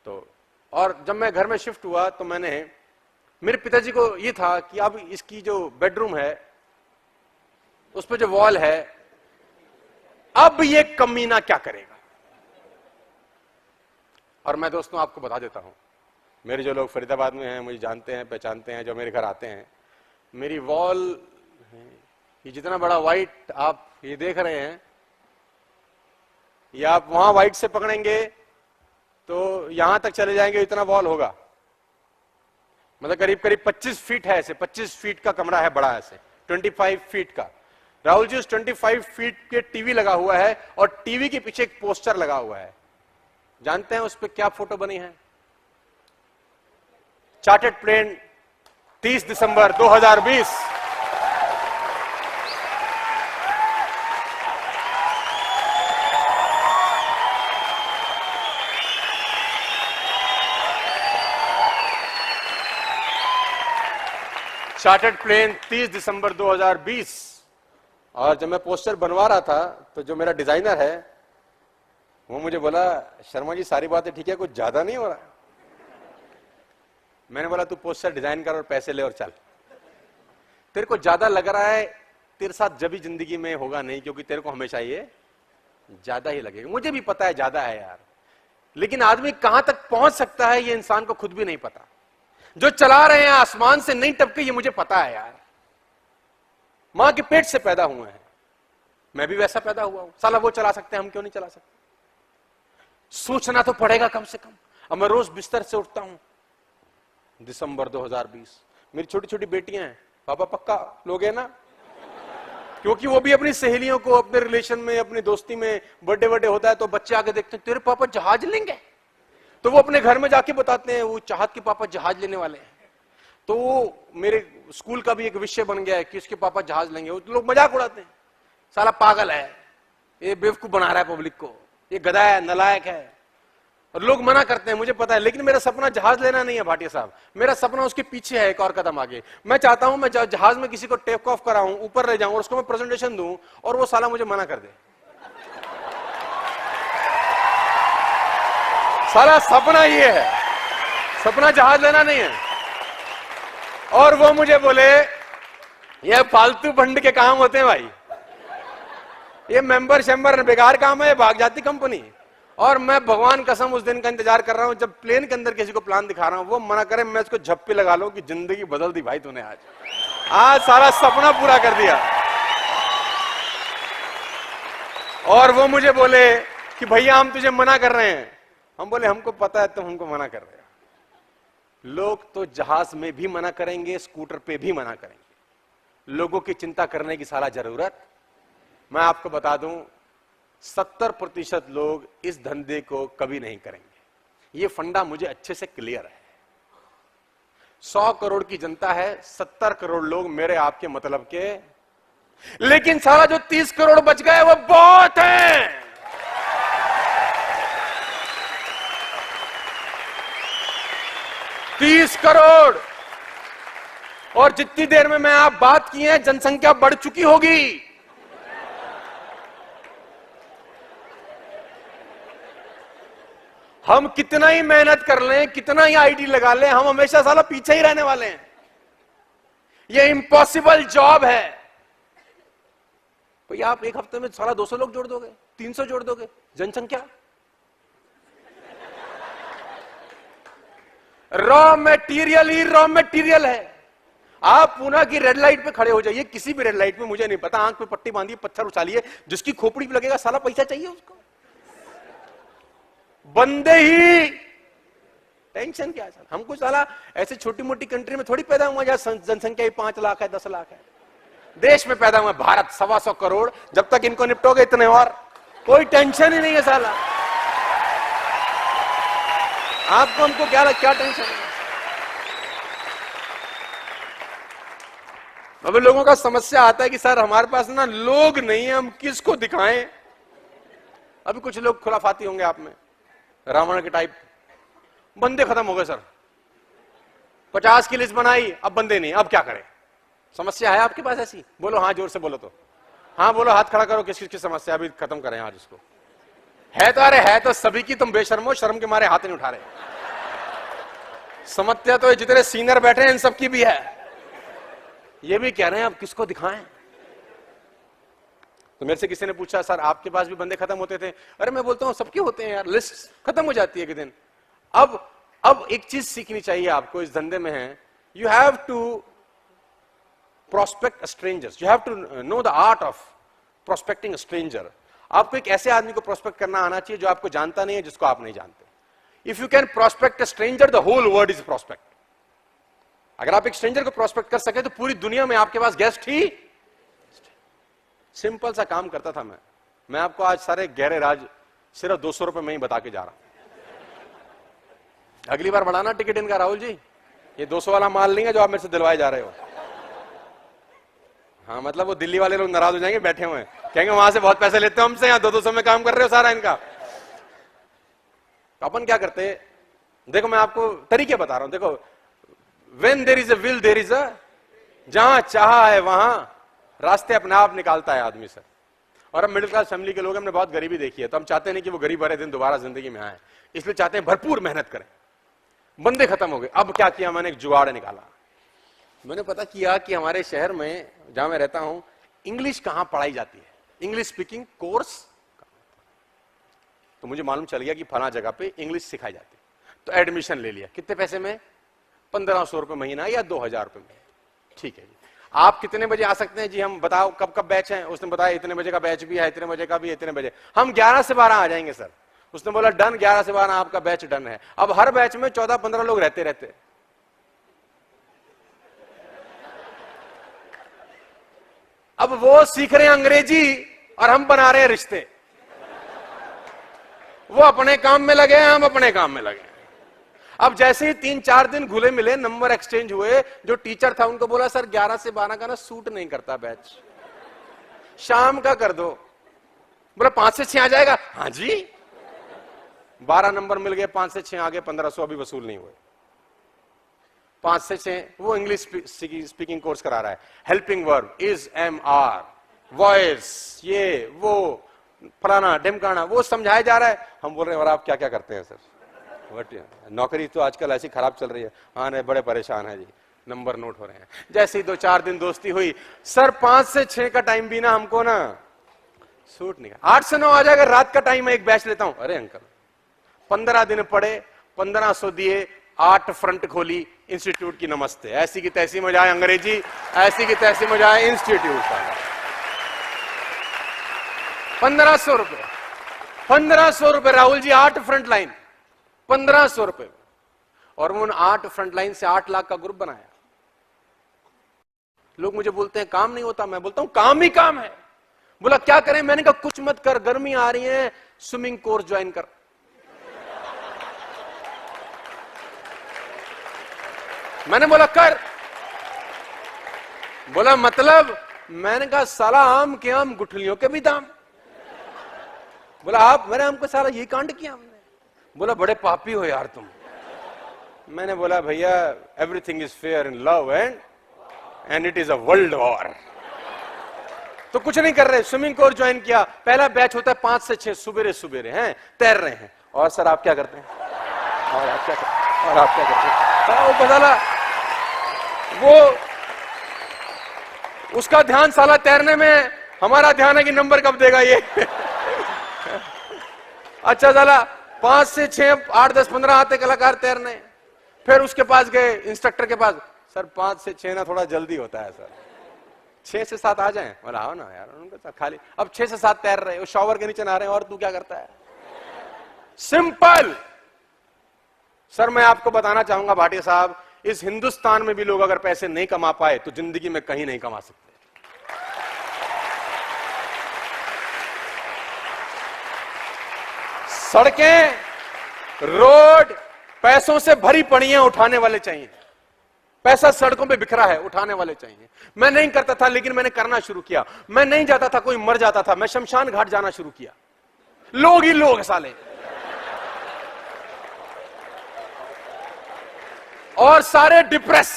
तो और जब मैं घर में शिफ्ट हुआ तो मैंने, मेरे पिताजी को ये था कि अब इसकी जो बेडरूम है उस पर जो वॉल है, अब ये कमीना क्या करेगा। और मैं दोस्तों आपको बता देता हूं, मेरे जो लोग फरीदाबाद में हैं, मुझे जानते हैं, पहचानते हैं, जो मेरे घर आते हैं, मेरी वॉल ये जितना बड़ा व्हाइट आप ये देख रहे हैं, या आप वहां व्हाइट से पकड़ेंगे तो यहां तक चले जाएंगे, इतना वॉल होगा। मतलब करीब करीब 25 फीट है, ऐसे 25 फीट का कमरा है बड़ा, ऐसे 25 फीट का। राहुल जी उस 25 फीट के टीवी लगा हुआ है और टीवी के पीछे एक पोस्टर लगा हुआ है। जानते हैं उस पर क्या फोटो बनी है? चार्टर्ड प्लेन 30 दिसंबर 2020। चार्टर्ड प्लेन 30 दिसंबर 2020। और जब मैं पोस्टर बनवा रहा था तो जो मेरा डिजाइनर है वो मुझे बोला, शर्मा जी सारी बातें ठीक है, कुछ ज्यादा नहीं हो रहा। मैंने बोला तू पोस्टर डिजाइन कर और पैसे ले और चल। तेरे को ज्यादा लग रहा है, तेरे साथ जब भी जिंदगी में होगा नहीं, क्योंकि तेरे को हमेशा ये ज्यादा ही लगेगा। मुझे भी पता है ज्यादा है यार, लेकिन आदमी कहां तक पहुंच सकता है ये इंसान को खुद भी नहीं पता। जो चला रहे हैं आसमान से नहीं टपके, ये मुझे पता है यार। मां के पेट से पैदा हुए हैं, मैं भी वैसा पैदा हुआ हूं। साला वो चला सकते हैं, हम क्यों नहीं चला सकते? सोचना तो पड़ेगा कम से कम। अब मैं रोज बिस्तर से उठता हूं, दिसंबर 2020, मेरी छोटी छोटी बेटियां हैं, पापा पक्का लोगे ना? क्योंकि वो भी अपनी सहेलियों को, अपने रिलेशन में, अपनी दोस्ती में बर्थडे होता है तो बच्चे आके देखते हैं तेरे पापा जहाज लेंगे, तो वो अपने घर में जाके बताते हैं वो चाहत के पापा जहाज लेने वाले हैं। तो वो मेरे स्कूल का भी एक विषय बन गया है कि उसके पापा जहाज लेंगे। वो लोग मजाक उड़ाते हैं, साला पागल है, ये बेवकूफ बना रहा है पब्लिक को, ये गधा है, नालायक है। और लोग मना करते हैं, मुझे पता है, लेकिन मेरा सपना जहाज लेना नहीं है भाटिया साहब। मेरा सपना उसके पीछे है, एक और कदम आगे। मैं चाहता हूं मैं जहाज में किसी को टेक ऑफ कराऊं, ऊपर ले जाऊं और उसको मैं प्रेजेंटेशन दूं और वो साला मुझे मना कर दे। सारा सपना ये है, सपना जहाज लेना नहीं है। और वो मुझे बोले ये फालतू फंड के काम होते हैं भाई, ये मेंबर शेम्बर बेकार काम है, भाग जाती कंपनी। और मैं भगवान कसम उस दिन का इंतजार कर रहा हूं जब प्लेन के अंदर किसी को प्लान दिखा रहा हूं, वो मना करे, मैं उसको झप्पी लगा लूं कि जिंदगी बदल दी भाई तूने, आज सारा सपना पूरा कर दिया। और वो मुझे बोले कि भैया हम तुझे मना कर रहे हैं। हम बोले हमको पता है तुम हमको मना कर रहे हो। लोग तो जहाज में भी मना करेंगे, स्कूटर पे भी मना करेंगे। लोगों की चिंता करने की सारा जरूरत, मैं आपको बता दूं 70% लोग इस धंधे को कभी नहीं करेंगे। ये फंडा मुझे अच्छे से क्लियर है। 100 करोड़ की जनता है, 70 करोड़ लोग मेरे आपके मतलब के, लेकिन सारा जो 30 करोड़ बच गए वो बहुत है। $30 करोड़। और जितनी देर में मैं आप बात की है, जनसंख्या बढ़ चुकी होगी। हम कितना ही मेहनत कर लें, कितना ही आईडी लगा लें, हम हमेशा साला पीछे ही रहने वाले हैं। ये इम्पॉसिबल जॉब है। भैया आप एक हफ्ते में साला 200 लोग जोड़ दोगे, 300 जोड़ दोगे, जनसंख्या। रॉ मटेरियल ही रॉ मटेरियल है। आप पूना की रेड लाइट पे खड़े हो जाइए, किसी भी रेड लाइट में, मुझे नहीं पता, आंख पे पट्टी बांधिए, पत्थर उछालिए, जिसकी खोपड़ी पे लगेगा साला पैसा चाहिए उसको। बंदे ही टेंशन क्या है? हमको साला ऐसे छोटी मोटी कंट्री में थोड़ी पैदा हुआ जहां जनसंख्या ही 5 लाख है, 10 लाख है। देश में पैदा हुआ भारत 125 करोड़। जब तक इनको निपटोगे इतने और कोई टेंशन ही नहीं है साला। आपको हमको क्या टेंशन है? अब लोगों का समस्या आता है कि सर हमारे पास ना लोग नहीं है, हम किसको दिखाएं। अभी कुछ लोग खुराफाती होंगे आप में, रावण के टाइप, बंदे खत्म हो गए सर, 50 की लिस्ट बनाई, अब बंदे नहीं, अब क्या करें? समस्या है आपके पास ऐसी? बोलो हाँ, जोर से बोलो तो हाँ, बोलो, हाथ खड़ा करो, किस की समस्या अभी खत्म करें आज इसको। है तो, अरे है तो सभी की, तुम बेशर्मो, शर्म के मारे हाथ नहीं उठा रहे। समस्या तो जितने सीनियर बैठे हैं इन सबकी भी है। ये भी कह रहे हैं अब किसको दिखाएं। तो मेरे से किसी ने पूछा सर आपके पास भी बंदे खत्म होते थे? अरे मैं बोलता हूं सबके होते हैं यार, लिस्ट खत्म हो जाती है एक दिन। अब एक चीज सीखनी चाहिए आपको इस धंधे में है, you have to prospect strangers, you have to know the art of prospecting stranger. आपको एक ऐसे आदमी को प्रोस्पेक्ट करना आना चाहिए जो आपको जानता नहीं है, जिसको आप नहीं जानते। If you can prospect a stranger, the whole world is prospect. अगर आप एक स्ट्रेंजर को प्रोस्पेक्ट कर सके तो पूरी दुनिया में आपके पास गेस्ट ही। सिंपल सा काम करता था मैं आपको आज सारे गहरे राज सिर्फ 200 रुपए में ही बता के जा रहा हूं। अगली बार बढ़ाना टिकट इनका राहुल जी, ये 200 वाला माल नहीं है जो आप मेरे से दिलवाए जा रहे हो। हाँ मतलब वो दिल्ली वाले लोग नाराज हो जाएंगे, बैठे हुए हैं, कहेंगे वहां से बहुत पैसे लेते हो हमसे, यहाँ 200 में काम कर रहे हो सारा इनका। तो अपन क्या करते हैं, देखो मैं आपको तरीके बता रहा हूं। देखो, when there is a will there is a जहां चाहा है वहां रास्ते अपने आप निकालता है आदमी सर। और अब मिडिल क्लास फैमिली के लोग, हमने बहुत गरीबी देखी है, तो हम चाहते नहीं कि वो गरीब भरे दिन दोबारा जिंदगी में आए, इसलिए चाहते हैं भरपूर मेहनत करें। बंदे खत्म हो गए। अब क्या किया मैंने, एक जुगाड़ निकाला। मैंने पता किया कि हमारे शहर में जहां मैं रहता हूं इंग्लिश कहां पढ़ाई जाती है, इंग्लिश स्पीकिंग कोर्स। तो मुझे मालूम चल गया कि फला जगह पे इंग्लिश सिखाई जाती है। तो एडमिशन ले लिया। कितने पैसे में? 1500 रुपए महीना या 2000 रुपए में। ठीक है जी, आप कितने बजे आ सकते हैं? जी हम बताओ कब कब बैच है। उसने बताया इतने बजे का बैच भी है, इतने बजे का भी, इतने बजे। हम 11 से 12 आ जाएंगे सर। उसने बोला डन, 11 से 12 आपका बैच डन है। अब हर बैच में 14-15 लोग रहते। अब वो सीख रहे हैं अंग्रेजी और हम बना रहे हैं रिश्ते। वो अपने काम में लगे हैं, हम अपने काम में लगे हैं। अब जैसे ही 3-4 दिन घुले मिले, नंबर एक्सचेंज हुए, जो टीचर था उनको बोला सर 11 से 12 का ना सूट नहीं करता बैच, शाम का कर दो। बोला 5 से 6 आ जाएगा? हाँ जी। 12 नंबर मिल गए, 5 से 6 आ गए, 1500 अभी वसूल नहीं हुए। 5 से 6 वो इंग्लिश स्पीकिंग कोर्स करा रहा है। Helping verb, is, am, are, voice, ये वो फलाना ढिमकाना, वो समझाया जा रहा है। हम बोल रहे हैं और आप क्या क्या करते हैं सर? नौकरी तो आजकल ऐसी खराब चल रही है। हाँ नहीं, बड़े परेशान है जी, नंबर नोट हो रहे हैं। जैसे ही 2-4 दिन दोस्ती हुई, सर 5 से 6 का टाइम भी ना हमको ना सूट नहीं। 8 से 9 आ जाएगा, रात का टाइम है, एक बैच लेता हूं। अरे अंकल 15 दिन पढ़े, 1500 दिए, 8 फ्रंट खोली इंस्टीट्यूट की। नमस्ते, ऐसी की तैसी मजाए अंग्रेजी, ऐसी की तैसी मजाए इंस्टीट्यूट का। 1500 रुपए, 1500 रुपए राहुल जी, 8 फ्रंट लाइन, 1500 रुपए। और उन 8 फ्रंट लाइन से 8 लाख का ग्रुप बनाया। लोग मुझे बोलते हैं काम नहीं होता, मैं बोलता हूं काम ही काम है। बोला क्या करें? मैंने कहा कुछ मत कर, गर्मी आ रही है, स्विमिंग कोर्स ज्वाइन कर। मैंने बोला कर। बोला मतलब? मैंने कहा साला आम के आम, गुठलियों के भी दाम। बोला आप? मैंने हमको साला ये कांड किया हमने। बोला बड़े पापी हो यार तुम। मैंने बोला भैया everything is fair in love and it is a world war. तो कुछ नहीं कर रहे, स्विमिंग कोर्स ज्वाइन किया। पहला बैच होता है 5 से 6 सुबेरे हैं, तैर रहे हैं। और सर आप क्या करते हैं? और आप क्या करते हैं? और आप क्या करते हैं? वो बदला, वो उसका ध्यान साला तैरने में, हमारा ध्यान है कि नंबर कब देगा ये। अच्छा साला 5 से 6, 8, 10, 15 आते कलाकार तैरने। फिर उसके पास गए, इंस्ट्रक्टर के पास। सर 5 से 6 ना थोड़ा जल्दी होता है सर, 6 से 7 आ जाएं। बोला आओ ना यार, उनके खाली। अब 6 से 7 तैर रहे, वो शॉवर के नीचे नहा रहे हैं, और तू क्या करता है? सिंपल। सर मैं आपको बताना चाहूंगा भाटिया साहब, इस हिंदुस्तान में भी लोग अगर पैसे नहीं कमा पाए तो जिंदगी में कहीं नहीं कमा सकते। सड़कें, रोड पैसों से भरी पड़ी हैं, उठाने वाले चाहिए। पैसा सड़कों पे बिखरा है, उठाने वाले चाहिए। मैं नहीं करता था, लेकिन मैंने करना शुरू किया। मैं नहीं जाता था, कोई मर जाता था, मैं शमशान घाट जाना शुरू किया। लोग ही लोग साले। और सारे डिप्रेस।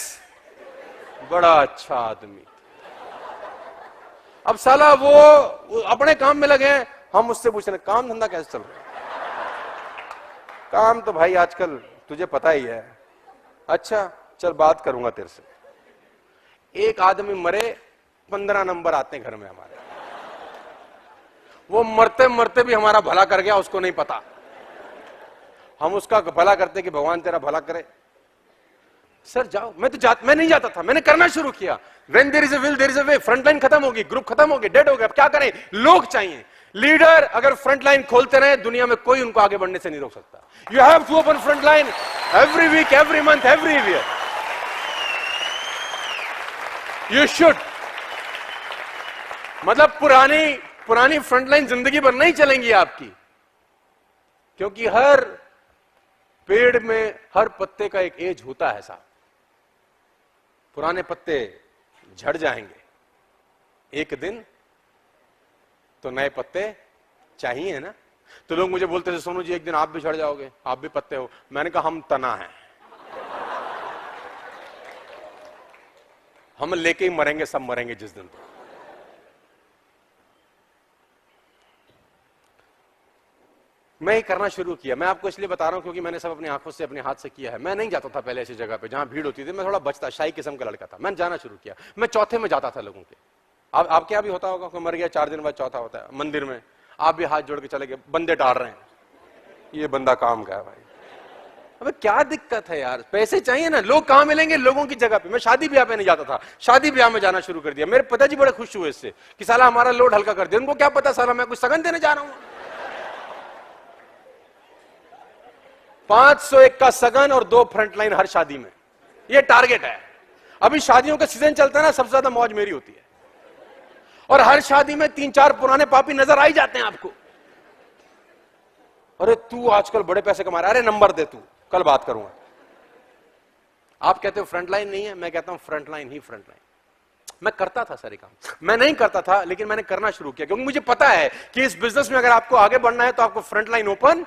बड़ा अच्छा आदमी। अब साला वो अपने काम में लगे हैं, हम उससे पूछ रहे काम धंधा कैसे चल रहा है? काम तो भाई आजकल तुझे पता ही है। अच्छा चल बात करूंगा तेरे से। एक आदमी मरे, 15 नंबर आते हैं घर में हमारे। वो मरते मरते भी हमारा भला कर गया, उसको नहीं पता। हम उसका भला करते कि भगवान तेरा भला करे। सर जाओ। मैं नहीं जाता था, मैंने करना शुरू किया। When there is a will, there is a way। Front line खत्म होगी, ग्रुप खत्म हो गए, डेड हो गए। अब क्या करें? लोग चाहिए। लीडर अगर फ्रंट लाइन खोलते रहे, दुनिया में कोई उनको आगे बढ़ने से नहीं रोक सकता। You have to open front line every week, every month, every year. You should. मतलब पुरानी फ्रंट लाइन जिंदगी भर नहीं चलेंगी आपकी, क्योंकि हर पेड़ में, हर पत्ते का एक एज होता है साहब। पुराने पत्ते झड़ जाएंगे, एक दिन तो नए पत्ते चाहिए ना। तो लोग मुझे बोलते थे सोनू जी एक दिन आप भी झड़ जाओगे, आप भी पत्ते हो। मैंने कहा हम तना हैं, हम लेके ही मरेंगे, सब मरेंगे जिस दिन। मैं ये करना शुरू किया। मैं आपको इसलिए बता रहा हूं क्योंकि मैंने सब अपनी आंखों से, अपने हाथ से किया है। मैं नहीं जाता था पहले ऐसी जगह पे जहां भीड़ होती थी, मैं थोड़ा बचता, शाही किस्म का लड़का था। मैंने जाना शुरू किया, मैं चौथे में जाता था लोगों के। आपके यहां भी होता होगा, कोई मर गया 4 दिन बाद चौथा होता है मंदिर में, आप भी हाथ जोड़ के चले गए, बंदे डाल रहे हैं, ये बंदा काम का है भाई। अबे क्या दिक्कत है यार, पैसे चाहिए ना, लोग कहां मिलेंगे, लोगों की जगह पे। मैं शादी ब्याह पे नहीं जाता था, शादी ब्याह में जाना शुरू कर दिया। मेरे पिताजी बड़े खुश हुए इससे कि साला हमारा लोड हल्का कर दिया। उनको क्या पता साला मैं कुछ सगन देने जा रहा हूं। 501 का सगन और 2 फ्रंटलाइन हर शादी में, ये टारगेट है। अभी शादियों का सीजन चलता है ना, सबसे ज्यादा मौज मेरी होती है। और हर शादी में 3-4 पुराने पापी नजर आ ही जाते हैं आपको। अरे तू आजकल बड़े पैसे कमा रहा है, अरे नंबर दे, तू कल बात करूंगा। आप कहते हो फ्रंटलाइन नहीं है, मैं कहता हूं फ्रंटलाइन ही फ्रंटलाइन। मैं करता था सारे काम, मैं नहीं करता था लेकिन मैंने करना शुरू किया, क्योंकि मुझे पता है कि इस बिजनेस में अगर आपको आगे बढ़ना है तो आपको फ्रंटलाइन ओपन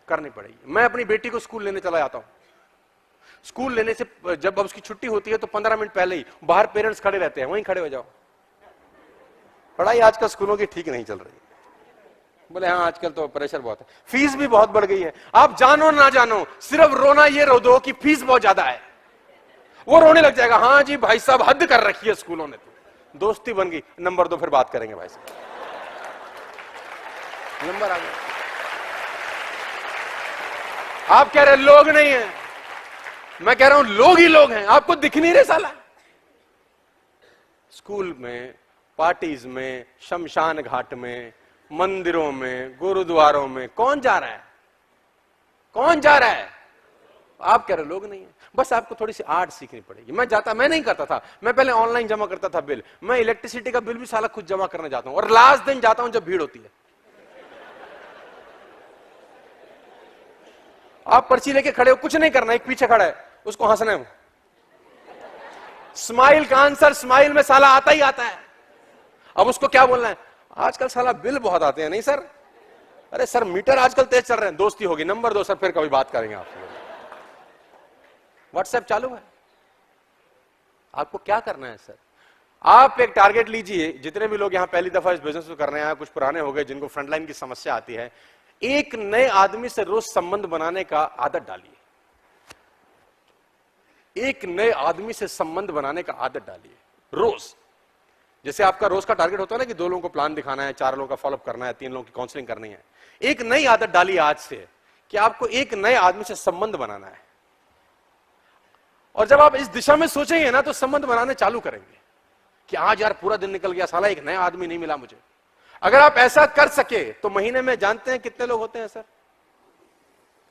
करनी पड़ेगी। मैं अपनी बेटी को स्कूल लेने चला जाता हूं। स्कूल लेने से जब अब उसकी छुट्टी होती है तो 15 मिनट पहले ही बाहर पेरेंट्स खड़े रहते हैं, वहीं खड़े हो जाओ। पढ़ाई आजकल स्कूलों की ठीक नहीं चल रही। बोले हाँ आजकल तो प्रेशर बहुत है, फीस भी बहुत बढ़ गई है। आप जानो ना जानो, सिर्फ रोना ये रो दो कि फीस बहुत ज्यादा है, वो रोने लग जाएगा। हाँ जी भाई साहब हद कर रखी है स्कूलों ने, तो दोस्ती बन गई, नंबर दो फिर बात करेंगे भाई साहब। नंबर आ गया। आप कह रहे लोग नहीं है, मैं कह रहा हूं लोग ही लोग हैं, आपको दिख नहीं रहे साला। स्कूल में, पार्टीज में, शमशान घाट में, मंदिरों में, गुरुद्वारों में कौन जा रहा है, कौन जा रहा है? आप कह रहे लोग नहीं है। बस आपको थोड़ी सी आर्ट सीखनी पड़ेगी। मैं नहीं करता था, मैं पहले ऑनलाइन जमा करता था बिल। मैं इलेक्ट्रिसिटी का बिल भी साला खुद जमा करने जाता हूं, और लास्ट दिन जाता हूं जब भीड़ होती है। आप पर्ची लेके खड़े हो, कुछ नहीं करना, एक पीछे खड़ा है उसको हंसना है। स्माइल का आंसर स्माइल में साला आता ही आता है। अब उसको क्या बोलना है, आजकल साला बिल बहुत आते हैं। नहीं सर, अरे सर मीटर आजकल तेज चल रहे हैं। दोस्ती होगी, नंबर दो सर, फिर कभी बात करेंगे आपसे। व्हाट्सएप चालू है, आपको क्या करना है सर? आप एक टारगेट लीजिए। जितने भी लोग यहां पहली दफा इस बिजनेस को कर रहे हैं, कुछ पुराने हो गए जिनको फ्रंटलाइन की समस्या आती है, एक नए आदमी से रोज संबंध बनाने का आदत डालिए। एक नए आदमी से संबंध बनाने का आदत डालिए रोज। जैसे आपका रोज का टारगेट होता है ना कि 2 लोगों को प्लान दिखाना है, 4 लोगों का फॉलोअप करना है, 3 लोगों की काउंसलिंग करनी है। एक नई आदत डालिए आज से कि आपको एक नए आदमी से संबंध बनाना है। और जब आप इस दिशा में सोचेंगे ना तो संबंध बनाने चालू करेंगे कि आज यार पूरा दिन निकल गया, साला एक नया आदमी नहीं मिला मुझे। अगर आप ऐसा कर सके तो महीने में जानते हैं कितने लोग होते हैं सर?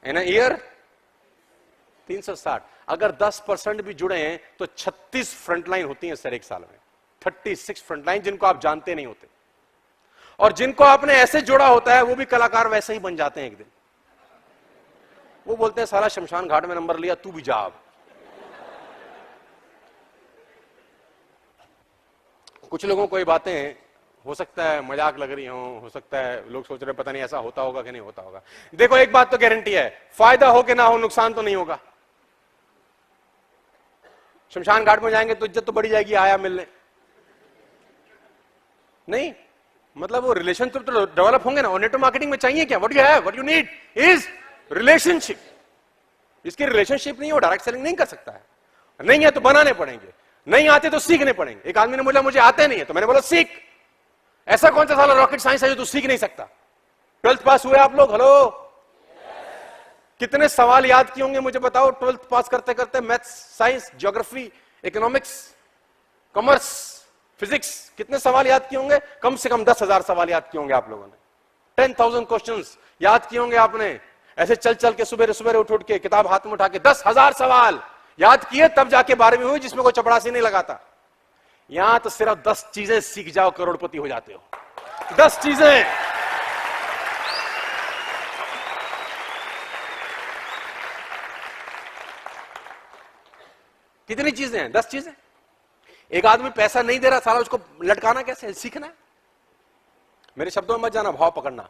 इन ईयर 360। अगर 10% भी जुड़े हैं तो 36 फ्रंटलाइन होती हैं सर एक साल में। 36 फ्रंटलाइन जिनको आप जानते नहीं होते, और जिनको आपने ऐसे जोड़ा होता है वो भी कलाकार वैसे ही बन जाते हैं एक दिन। वो बोलते हैं साला शमशान घाट में नंबर लिया, तू भी जा। अब कुछ लोगों को ये बातें हो सकता है मजाक लग रही हो सकता है लोग सोच रहे पता नहीं ऐसा होता होगा कि नहीं होता होगा। देखो एक बात तो गारंटी है, फायदा हो कि ना हो नुकसान तो नहीं होगा। शमशान घाट में जाएंगे तो इज्जत तो बढ़ी जाएगी, आया मिलने नहीं, मतलब वो रिलेशनशिप तो डेवलप होंगे ना। और नेटवर्क मार्केटिंग में चाहिए क्या? What you need is relationship. इसकी रिलेशनशिप नहीं हो, डायरेक्ट सेलिंग नहीं कर सकता है। नहीं है तो बनाने पड़ेंगे, नहीं आते तो सीखने पड़ेंगे। एक आदमी ने बोला मुझे आते नहीं है, तो मैंने बोला सीख। ऐसा कौन सा साला रॉकेट साइंस है जो तू सीख नहीं सकता? 12th पास हुए आप लोग? हेलो, कितने सवाल याद किए होंगे मुझे बताओ 12th पास करते करते? Maths, science, geography, economics, commerce, physics, कितने सवाल याद किए होंगे? कम से कम 10,000 सवाल याद किए होंगे आप लोगों ने। 10,000 क्वेश्चंस याद किए होंगे आपने। ऐसे चल चल के सुबह सुबह उठ के किताब हाथ में उठा के 10,000 सवाल याद किए, तब जाके 12वीं हुई जिसमें कोई चपड़ासी नहीं लगाता। यहां तो सिर्फ 10 चीजें सीख जाओ, करोड़पति हो जाते हो। 10 चीजें। कितनी चीजें हैं? 10 चीजें। एक आदमी पैसा नहीं दे रहा, साला उसको लटकाना कैसे? सीखना है। मेरे शब्दों में मत जाना, भाव पकड़ना।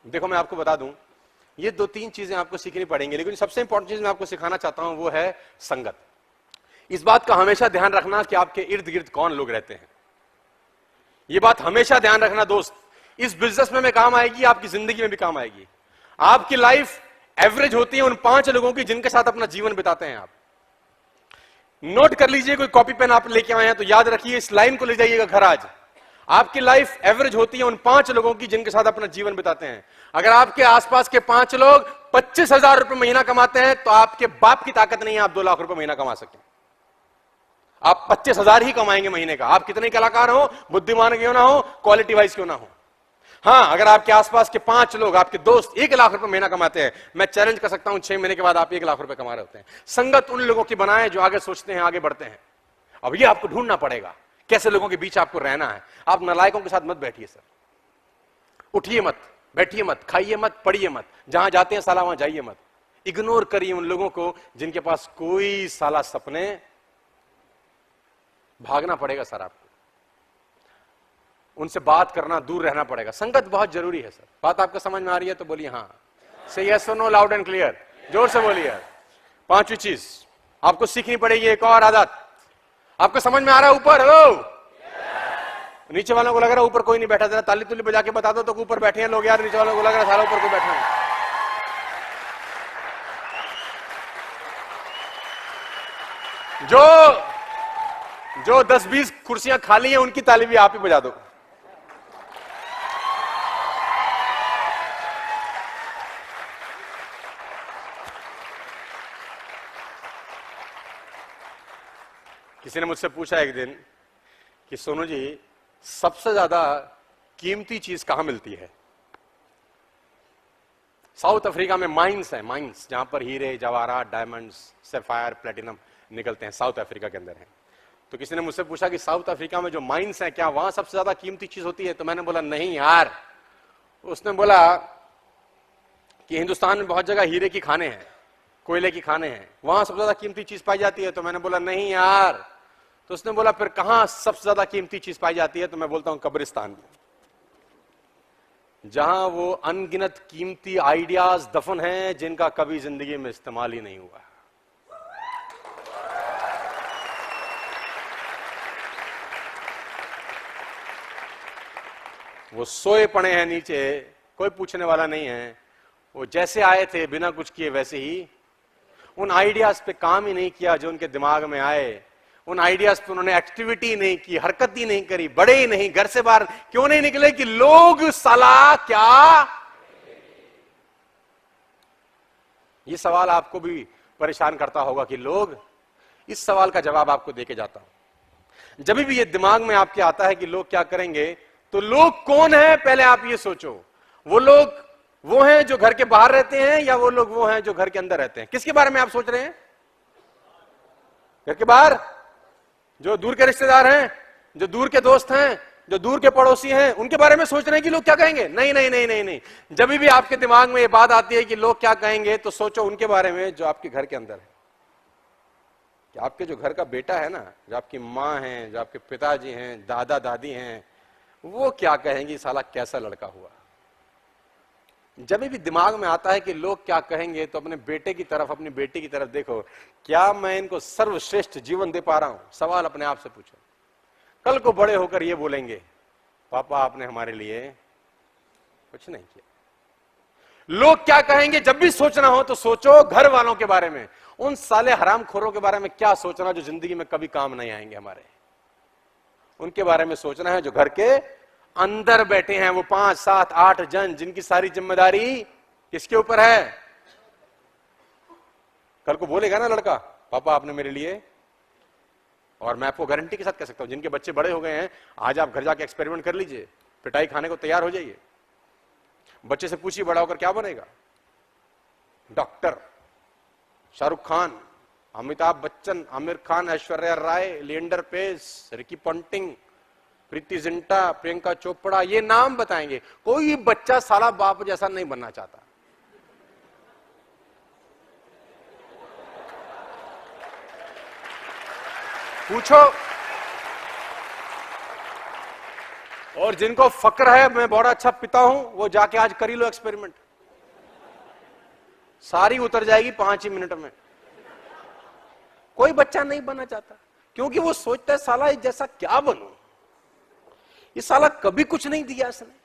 देखो मैं आपको बता दूं, ये 2-3 चीजें आपको सीखनी पड़ेंगी, लेकिन सबसे इंपॉर्टेंट चीज मैं आपको सिखाना चाहता हूं वो है संगत। इस बात का हमेशा ध्यान रखना कि आपके इर्द गिर्द कौन लोग रहते हैं। यह बात हमेशा ध्यान रखना दोस्त, इस बिजनेस में काम आएगी, आपकी जिंदगी में भी काम आएगी। आपकी लाइफ एवरेज होती है उन 5 लोगों की जिनके साथ अपना जीवन बिताते हैं आप। नोट कर लीजिए, कोई कॉपी पेन आप लेके आए हैं तो याद रखिए, इस लाइन को ले जाइएगा घर आज। आपकी लाइफ एवरेज होती है उन 5 लोगों की जिनके साथ अपना जीवन बिताते हैं। अगर आपके आसपास के 5 लोग 25,000 रुपए महीना कमाते हैं तो आपके बाप की ताकत नहीं है आप 2 लाख रुपए महीना कमा सकें। आप 25,000 ही कमाएंगे महीने का, आप कितने कलाकार हो, बुद्धिमान क्यों ना हो, क्वालिटी वाइज क्यों ना हो। हां, अगर आपके आसपास के 5 लोग, आपके दोस्त 1 लाख रुपए महीना कमाते हैं, मैं चैलेंज कर सकता हूं 6 महीने के बाद आप 1 लाख रुपए कमा रहे होते हैं। संगत उन लोगों की बनाए जो आगे सोचते हैं, आगे बढ़ते हैं। अब ये आपको ढूंढना पड़ेगा कैसे लोगों के बीच आपको रहना है। आप नालायकों के साथ मत बैठिए सर, उठिए मत, बैठिए मत, खाइए मत, पढ़िए मत, जहां जाते हैं साला वहां जाइए मत। इग्नोर करिए उन लोगों को जिनके पास कोई साला सपने। भागना पड़ेगा सर आपको, उनसे बात करना, दूर रहना पड़ेगा। संगत बहुत जरूरी है सर। बात आपको समझ में आ रही है तो बोलिए हाँ, से यस और नो, लाउड एंड क्लियर, जोर से बोलिए। 5वीं चीज आपको सीखनी पड़ेगी, एक और आदत। आपको समझ में आ रहा है ऊपर? हेलो, नीचे वालों को लग रहा है ऊपर कोई नहीं बैठा, जरा ताली तुली बजा के बता दो तो ऊपर बैठे हैं लोग यार। नीचे वालों को लग रहा है सारा ऊपर कोई बैठा है। जो 10-20 कुर्सियां खाली हैं उनकी ताली भी आप ही बजा दो। किसी ने मुझसे पूछा एक दिन कि सोनू जी, सबसे ज्यादा कीमती चीज कहां मिलती है? साउथ अफ्रीका में माइंस है, माइंस, जहां पर हीरे, जवाहरात, डायमंड्स, सैफायर, प्लेटिनम निकलते हैं, साउथ अफ्रीका के अंदर है। तो किसी ने मुझसे पूछा कि साउथ अफ्रीका में जो माइंस हैं क्या वहां सबसे ज्यादा कीमती चीज होती है? तो मैंने बोला नहीं यार। उसने बोला कि हिंदुस्तान में बहुत जगह हीरे की खाने हैं, कोयले की खाने हैं, वहां सबसे ज्यादा कीमती चीज पाई जाती है। तो मैंने बोला नहीं यार। तो उसने बोला फिर कहां सबसे ज्यादा कीमती चीज पाई जाती है? तो मैं बोलता हूं कब्रिस्तान में, जहां वो अनगिनत कीमती आइडियाज दफन हैं जिनका कभी जिंदगी में इस्तेमाल ही नहीं हुआ। वो सोए पड़े हैं नीचे, कोई पूछने वाला नहीं है। वो जैसे आए थे बिना कुछ किए वैसे ही, उन आइडियाज पे काम ही नहीं किया जो उनके दिमाग में आए। उन आइडियाज पे उन्होंने एक्टिविटी नहीं की, हरकत ही नहीं करी, बढ़े ही नहीं, घर से बाहर क्यों नहीं निकले कि लोग साला क्या। ये सवाल आपको भी परेशान करता होगा कि लोग, इस सवाल का जवाब आपको देके जाता हूं। जब भी ये दिमाग में आपके आता है कि लोग क्या करेंगे, तो लोग कौन है पहले आप ये सोचो। वो लोग वो हैं जो घर के बाहर रहते हैं या वो लोग वो हैं जो घर के अंदर रहते हैं? किसके बारे में आप सोच रहे हैं? घर के बाहर, जो दूर के रिश्तेदार हैं, जो दूर के दोस्त हैं, जो दूर के पड़ोसी हैं, उनके बारे में सोच रहे हैं कि लोग क्या कहेंगे? नहीं नहीं नहीं नहीं नहीं। जब भी आपके दिमाग में ये बात आती है कि लोग क्या कहेंगे, तो सोचो उनके बारे में जो आपके घर के अंदर है। कि आपके जो घर का बेटा है ना, जो आपकी माँ है, जो आपके पिताजी हैं, दादा दादी हैं, वो क्या कहेंगी, साला कैसा लड़का हुआ। जब भी दिमाग में आता है कि लोग क्या कहेंगे, तो अपने बेटे की तरफ, अपनी बेटी की तरफ देखो, क्या मैं इनको सर्वश्रेष्ठ जीवन दे पा रहा हूं? सवाल अपने आप से पूछो। कल को बड़े होकर ये बोलेंगे, पापा आपने हमारे लिए कुछ नहीं किया। लोग क्या कहेंगे जब भी सोचना हो तो सोचो घर वालों के बारे में, उन साले हरामखोरों के बारे में क्या सोचना जो जिंदगी में कभी काम नहीं आएंगे हमारे। उनके बारे में सोचना है जो घर के अंदर बैठे हैं, वो 5, 7, 8 जन जिनकी सारी जिम्मेदारी किसके ऊपर है? कल को बोलेगा ना लड़का, पापा आपने मेरे लिए, और मैं आपको गारंटी के साथ कह सकता हूं जिनके बच्चे बड़े हो गए हैं, आज आप घर जाके एक्सपेरिमेंट कर लीजिए, पिटाई खाने को तैयार हो जाइए। बच्चे से पूछिए बड़ा होकर क्या बनेगा? Doctor, Shahrukh Khan, Amitabh Bachchan, Aamir Khan, Aishwarya Rai, Leander pace, Ricky Ponting, Preity Zinta, Priyanka Chopra, ये नाम बताएंगे। कोई बच्चा साला बाप जैसा नहीं बनना चाहता। पूछो। और जिनको फक्र है मैं बहुत अच्छा पिता हूं, वो जाके आज कर ही लो एक्सपेरिमेंट, सारी उतर जाएगी 5 ही मिनट में। कोई बच्चा नहीं बनना चाहता, क्योंकि वो सोचता है साला जैसा क्या बनूं, ये साला कभी कुछ नहीं दिया इसने।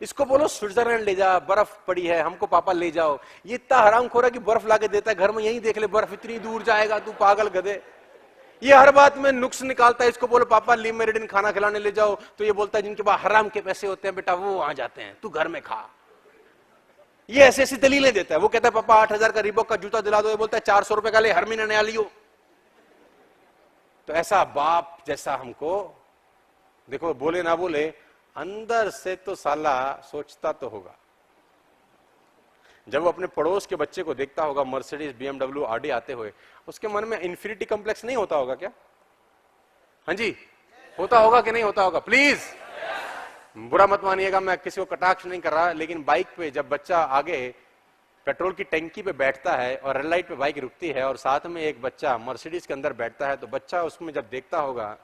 इसको बोलो स्विट्जरलैंड ले जा, बर्फ पड़ी है, हमको पापा ले जाओ, ये इतना हरामखोर है कि बर्फ लाके देता है घर में, यहीं देख ले बर्फ, इतनी दूर जाएगा तू पागल गधे। ये हर बात में नुक्स निकालता है। इसको बोलो पापा लिमेरिडिन खाना खिलाने ले जाओ, तो ये बोलता है जिनके पास हराम के पैसे होते हैं बेटा वो आ जाते हैं, तू घर में खा। ये ऐसी ऐसी दलीलें देता है। वो कहता है पापा 8,000 का रिबॉक का जूता दिला दो, ये बोलता है 400 रुपए का ले, हर महीने नया लियो। तो ऐसा बाप जैसा हमको, देखो बोले ना बोले, अंदर से तो साला सोचता तो होगा। जब वो अपने पड़ोस के बच्चे को देखता होगा मर्सिडीज, BMW, आडी आते हुए, उसके मन में इंफिनिटी कॉम्प्लेक्स नहीं होता होगा क्या? हाँ जी, होता होगा कि नहीं होता होगा? प्लीज बुरा मत मानिएगा, मैं किसी को कटाक्ष नहीं कर रहा, लेकिन बाइक पे जब बच्चा आगे पेट्रोल की टंकी पे बैठता है और रेड लाइट पे बाइक रुकती है और साथ में एक बच्चा मर्सिडीज के अंदर बैठता है, तो बच्चा उसमें जब देखता होगा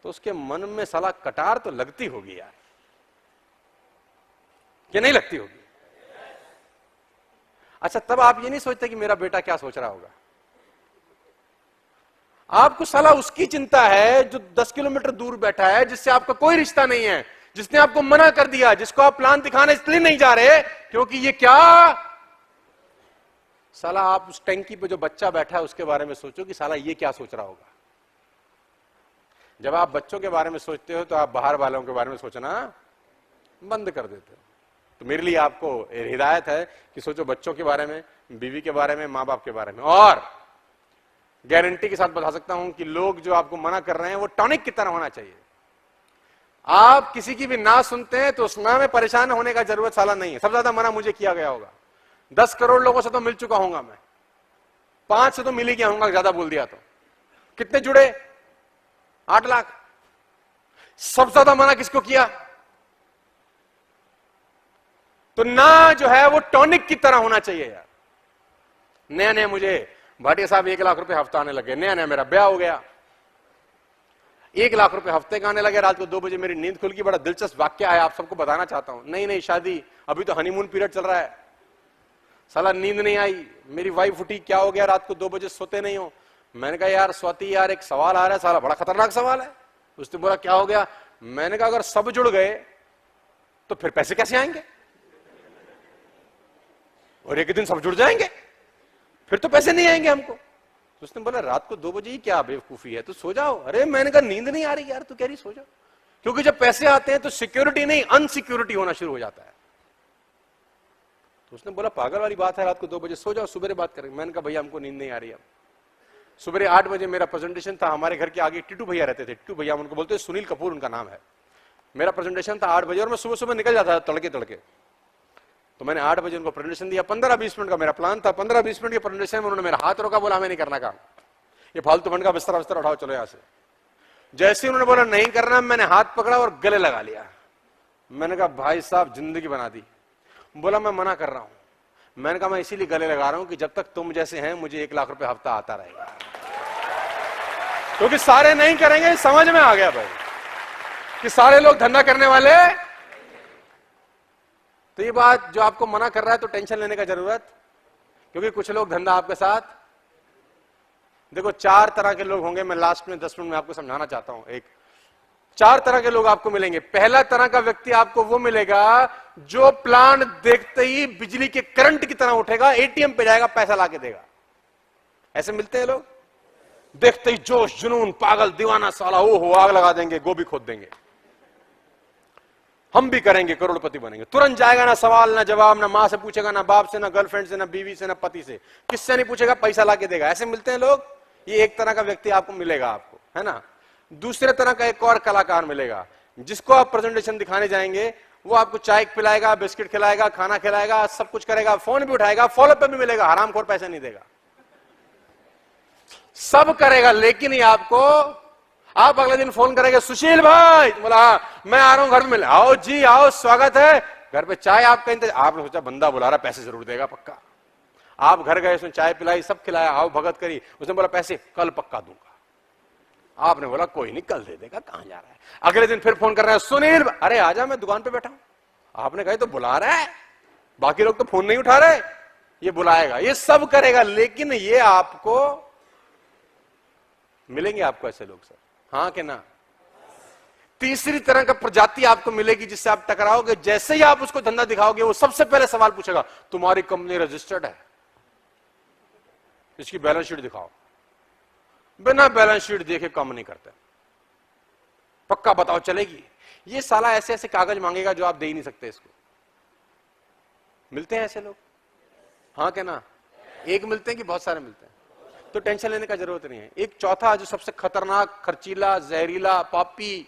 तो उसके मन में साला कटार तो लगती होगी यार, कि नहीं लगती होगी? अच्छा, तब आप ये नहीं सोचते कि मेरा बेटा क्या सोच रहा होगा? आपको साला उसकी चिंता है जो 10 किलोमीटर दूर बैठा है, जिससे आपका कोई रिश्ता नहीं है, जिसने आपको मना कर दिया, जिसको आप प्लान दिखाने इसलिए नहीं जा रहे क्योंकि ये क्या साला, आप उस टंकी पे जो बच्चा बैठा है उसके बारे में सोचो कि साला ये क्या सोच रहा होगा। जब आप बच्चों के बारे में सोचते हो तो आप बाहर वालों के बारे में सोचना बंद कर देते हो। तो मेरे लिए आपको हिदायत है कि सोचो बच्चों के बारे में, बीवी के बारे में, माँ बाप के बारे में। और गारंटी के साथ बता सकता हूं कि लोग जो आपको मना कर रहे हैं वो टॉनिक की तरह होना चाहिए। आप किसी की भी ना सुनते हैं तो उस ना में परेशान होने का जरूरत साला नहीं है। सबसे ज्यादा मना मुझे किया गया होगा, 10 करोड़ लोगों से तो मिल चुका हूंगा मैं, 5 से तो मिल ही गया हूंगा, ज्यादा बोल दिया तो। कितने जुड़े? 8 लाख। सबसे ज्यादा मना किसको किया? तो ना जो है वो टॉनिक की तरह होना चाहिए यार। नया नया मुझे भाटिया साहब 1 लाख रुपए हफ्ता आने लगे, नया नया मेरा ब्याह हो गया, 1 लाख रुपए हफ्ते का आने लगे। रात को 2 बजे मेरी नींद खुल गई। बड़ा दिलचस्प वाक्य है, आप सबको बताना चाहता हूं। नहीं शादी, अभी तो हनीमून पीरियड चल रहा है, साला नींद नहीं आई। मेरी वाइफ उठी, क्या हो गया रात को 2 बजे सोते नहीं हो? मैंने कहा यार स्वाति यार एक सवाल आ रहा है, साला बड़ा खतरनाक सवाल है। उसने बोला क्या हो गया? मैंने कहा अगर सब जुड़ गए तो फिर पैसे कैसे आएंगे? और एक दिन सब जुड़ जाएंगे फिर तो पैसे नहीं आएंगे हमको। तो उसने बोला रात को 2 बजे ही क्या बेवकूफी है, तो सो जाओ। अरे मैंने कहा नींद नहीं आ रही यार, तू कह रही सो जाओ। क्योंकि जब पैसे आते हैं तो सिक्योरिटी नहीं अनसिक्योरिटी होना शुरू हो जाता है। तो उसने बोला पागल वाली बात है, रात को 2 बजे सो जाओ, सुबह बात करेंगे। मैंने कहा भैया हमको नींद नहीं आ रही है। सुबह 8 बजे मेरा प्रेजेंटेशन था, हमारे घर के आगे टिटू भैया रहते थे, टिटू भैया उनको बोलते हैं, सुनील कपूर उनका नाम है। मेरा प्रेजेंटेशन था 8 बजे और मैं सुबह सुबह निकल जाता था तड़के तड़के। तो मैंने 8 बजे उनको प्रेजेंटेशन दिया, 15-20 मिनट का मेरा प्लान था। 15-20 मिनट के प्रेजेंटेशन में उन्होंने मेरा हाथ रोका, बोला हमें नहीं करना काम, ये फालतू फंड का बिस्तर उठाओ चलो यहां से। जैसे ही उन्होंने बोला नहीं करना, मैंने हाथ पकड़ा और गले लगा लिया। मैंने कहा भाई साहब जिंदगी बना दी। बोला मैं मना कर रहा हूं। मैंने कहा मैं इसीलिए गले लगा रहा हूं कि जब तक तुम जैसे हैं मुझे 1 लाख रुपए हफ्ता आता रहेगा, क्योंकि सारे नहीं करेंगे। समझ में आ गया भाई कि सारे लोग धंधा करने वाले। तो ये बात जो आपको मना कर रहा है तो टेंशन लेने का जरूरत, क्योंकि कुछ लोग धंधा आपके साथ, देखो 4 तरह के लोग होंगे। मैं लास्ट में 10 मिनट में आपको समझाना चाहता हूं। 4 तरह के लोग आपको मिलेंगे। पहला तरह का व्यक्ति आपको वो मिलेगा जो प्लान देखते ही बिजली के करंट की तरह उठेगा, एटीएम पे जाएगा, पैसा लाके देगा। ऐसे मिलते हैं लोग, देखते ही जोश जुनून, पागल दीवाना, साला ओहो आग लगा देंगे, गोभी खोद देंगे, हम भी करेंगे, करोड़पति बनेंगे। तुरंत जाएगा, ना सवाल ना जवाब, ना मां से पूछेगा, ना बाप से, ना गर्लफ्रेंड से, ना बीवी से, ना पति से, किससे नहीं पूछेगा, पैसा लाके देगा। ऐसे मिलते हैं लोग। ये एक तरह का व्यक्ति आपको मिलेगा, आपको, है ना। दूसरे तरह का एक और कलाकार मिलेगा, जिसको आप प्रेजेंटेशन दिखाने जाएंगे, वो आपको चाय पिलाएगा, बिस्किट खिलाएगा, खाना खिलाएगा, सब कुछ करेगा, फोन भी उठाएगा, फॉलो पे भी मिलेगा, हरामखोर पैसे नहीं देगा, सब करेगा। लेकिन ये आपको, आप अगले दिन फोन करेंगे, सुशील भाई, बोला मैं आ रहा हूं घर में मिले। आओ जी आओ, स्वागत है, घर पे चाय आपका इंतजार। आपने सोचा बंदा बुला रहा, पैसे जरूर देगा पक्का। आप घर गए, उसने चाय पिलाई, सब खिलाया, आओ भगत करी। उसने बोला पैसे कल पक्का दूंगा। आपने बोला कोई नहीं कल दे देगा, कहां जा रहा है। अगले दिन फिर फोन कर रहा है, सुनील अरे आजा, मैं दुकान पे बैठा हूं। आपने कहा तो बुला रहा है, बाकी लोग तो फोन नहीं उठा रहे, ये बुलाएगा, ये सब करेगा। लेकिन ये आपको मिलेंगे आपको ऐसे लोग सर, हाँ कि ना? तीसरी तरह का प्रजाति आपको मिलेगी जिससे आप टकराओगे, जैसे ही आप उसको धंधा दिखाओगे वो सबसे पहले सवाल पूछेगा, तुम्हारी कंपनी रजिस्टर्ड है? इसकी बैलेंस शीट दिखाओ। बिना बैलेंस शीट देखे काम नहीं करते, पक्का बताओ चलेगी? ये साला ऐसे ऐसे कागज मांगेगा जो आप दे ही नहीं सकते इसको। मिलते हैं ऐसे लोग, हाँ क्या ना? एक मिलते हैं कि बहुत सारे मिलते हैं? तो टेंशन लेने का जरूरत नहीं है। एक चौथा जो सबसे खतरनाक, खर्चीला, जहरीला, पापी,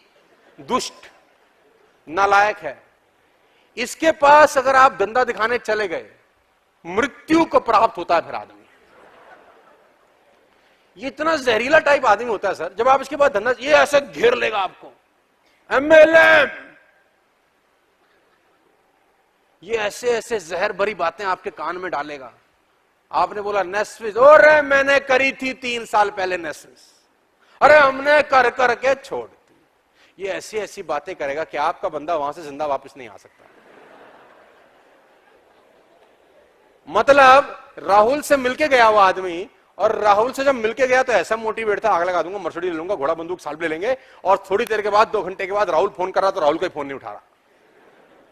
दुष्ट, नालायक है, इसके पास अगर आप धंधा दिखाने चले गए, मृत्यु को प्राप्त होता है फिर आदमी। ये इतना जहरीला टाइप आदमी होता है सर, जब आप इसके बाद धंधा, ये ऐसे घेर लेगा आपको, एमएलएम, ये ऐसे ऐसे जहर भरी बातें आपके कान में डालेगा। आपने बोला नेस्विस, अरे मैंने करी थी 3 साल पहले नेस्विस, अरे हमने कर करके छोड़ दी। ये ऐसी ऐसी बातें करेगा कि आपका बंदा वहां से जिंदा वापस नहीं आ सकता। मतलब राहुल से मिलके गया वो आदमी, और राहुल से जब मिलके गया तो ऐसा मोटिवेट था, आग लगा दूंगा, मर्सिडीज ले लूंगा, घोड़ा बंदूक साल्व ले लेंगे। और थोड़ी देर के बाद, 2 घंटे के बाद राहुल फोन कर रहा, तो राहुल कोई फोन नहीं उठा रहा।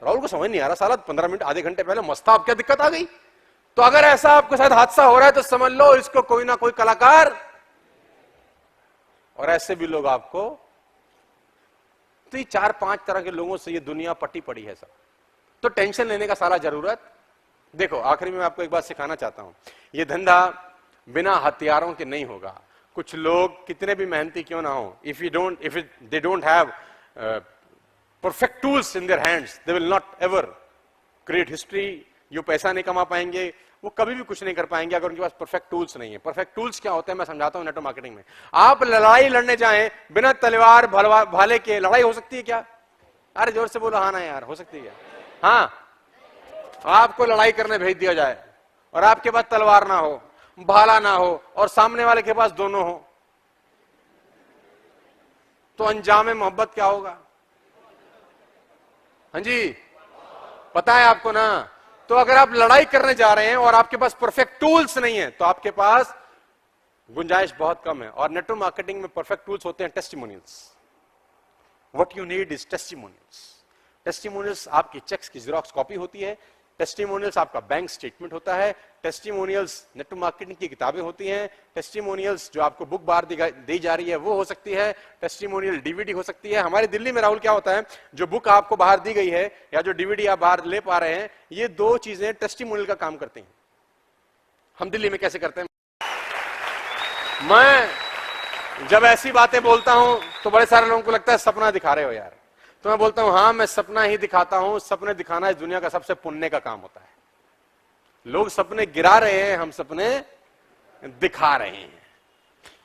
राहुल को समझ नहीं आ रहा, साला 15 मिनट आधे घंटे पहले मस्त था, अब क्या दिक्कत आ गई? तो अगर ऐसा आपके साथ हादसा हो रहा है तो समझ लो इसको कोई ना कोई कलाकार, और ऐसे भी लोग आपको, तो ये 4-5 तरह के लोगों से ये दुनिया पट्टी पड़ी है सब। तो टेंशन लेने का सारा जरूरत। देखो आखिरी में मैं आपको एक बात सिखाना चाहता हूं, ये धंधा बिना हथियारों के नहीं होगा। कुछ लोग कितने भी मेहनती क्यों ना हो, if they don't have perfect tools in their hands, they will not ever create history. जो पैसा नहीं कमा पाएंगे, वो कभी भी कुछ नहीं कर पाएंगे अगर उनके पास परफेक्ट टूल्स नहीं है। परफेक्ट टूल्स क्या होते हैं मैं समझाता हूं नेटवर्क मार्केटिंग में। आप लड़ाई लड़ने जाएं बिना तलवार भाले के, लड़ाई हो सकती है क्या? अरे जोर से बोलो हाँ ना यार, हो सकती है क्या? हाँ, आपको लड़ाई करने भेज दिया जाए और आपके पास तलवार ना हो, भाला ना हो, और सामने वाले के पास दोनों हो, तो अंजाम मोहब्बत क्या होगा? हाँ जी, पता है आपको ना? तो अगर आप लड़ाई करने जा रहे हैं और आपके पास परफेक्ट टूल्स नहीं है, तो आपके पास गुंजाइश बहुत कम है। और नेटवर्क मार्केटिंग में परफेक्ट टूल्स होते हैं testimonials. What you need is testimonials. Testimonials आपकी चेक्स की जेरॉक्स कॉपी होती है, टेस्टिमोनियल्स आपका बैंक स्टेटमेंट होता है, टेस्टिमोनियल्स नेटवर्क मार्केटिंग की किताबें होती हैं, टेस्टिमोनियल्स जो आपको बुक बाहर दी जा रही है वो हो सकती है, टेस्टिमोनियल डीवीडी हो सकती है। हमारे दिल्ली में राहुल क्या होता है, जो बुक आपको बाहर दी गई है या जो डीवीडी आप बाहर ले पा रहे हैं, ये 2 चीजें टेस्टिमोनियल का काम करती हैं। हम दिल्ली में कैसे करते हैं? मैं जब ऐसी बातें बोलता हूं तो बड़े सारे लोगों को लगता है सपना दिखा रहे हो यार। तो मैं बोलता हूं हाँ, मैं सपना ही दिखाता हूं। सपने दिखाना इस दुनिया का सबसे पुण्य का काम होता है। लोग सपने गिरा रहे हैं, हम सपने दिखा रहे हैं।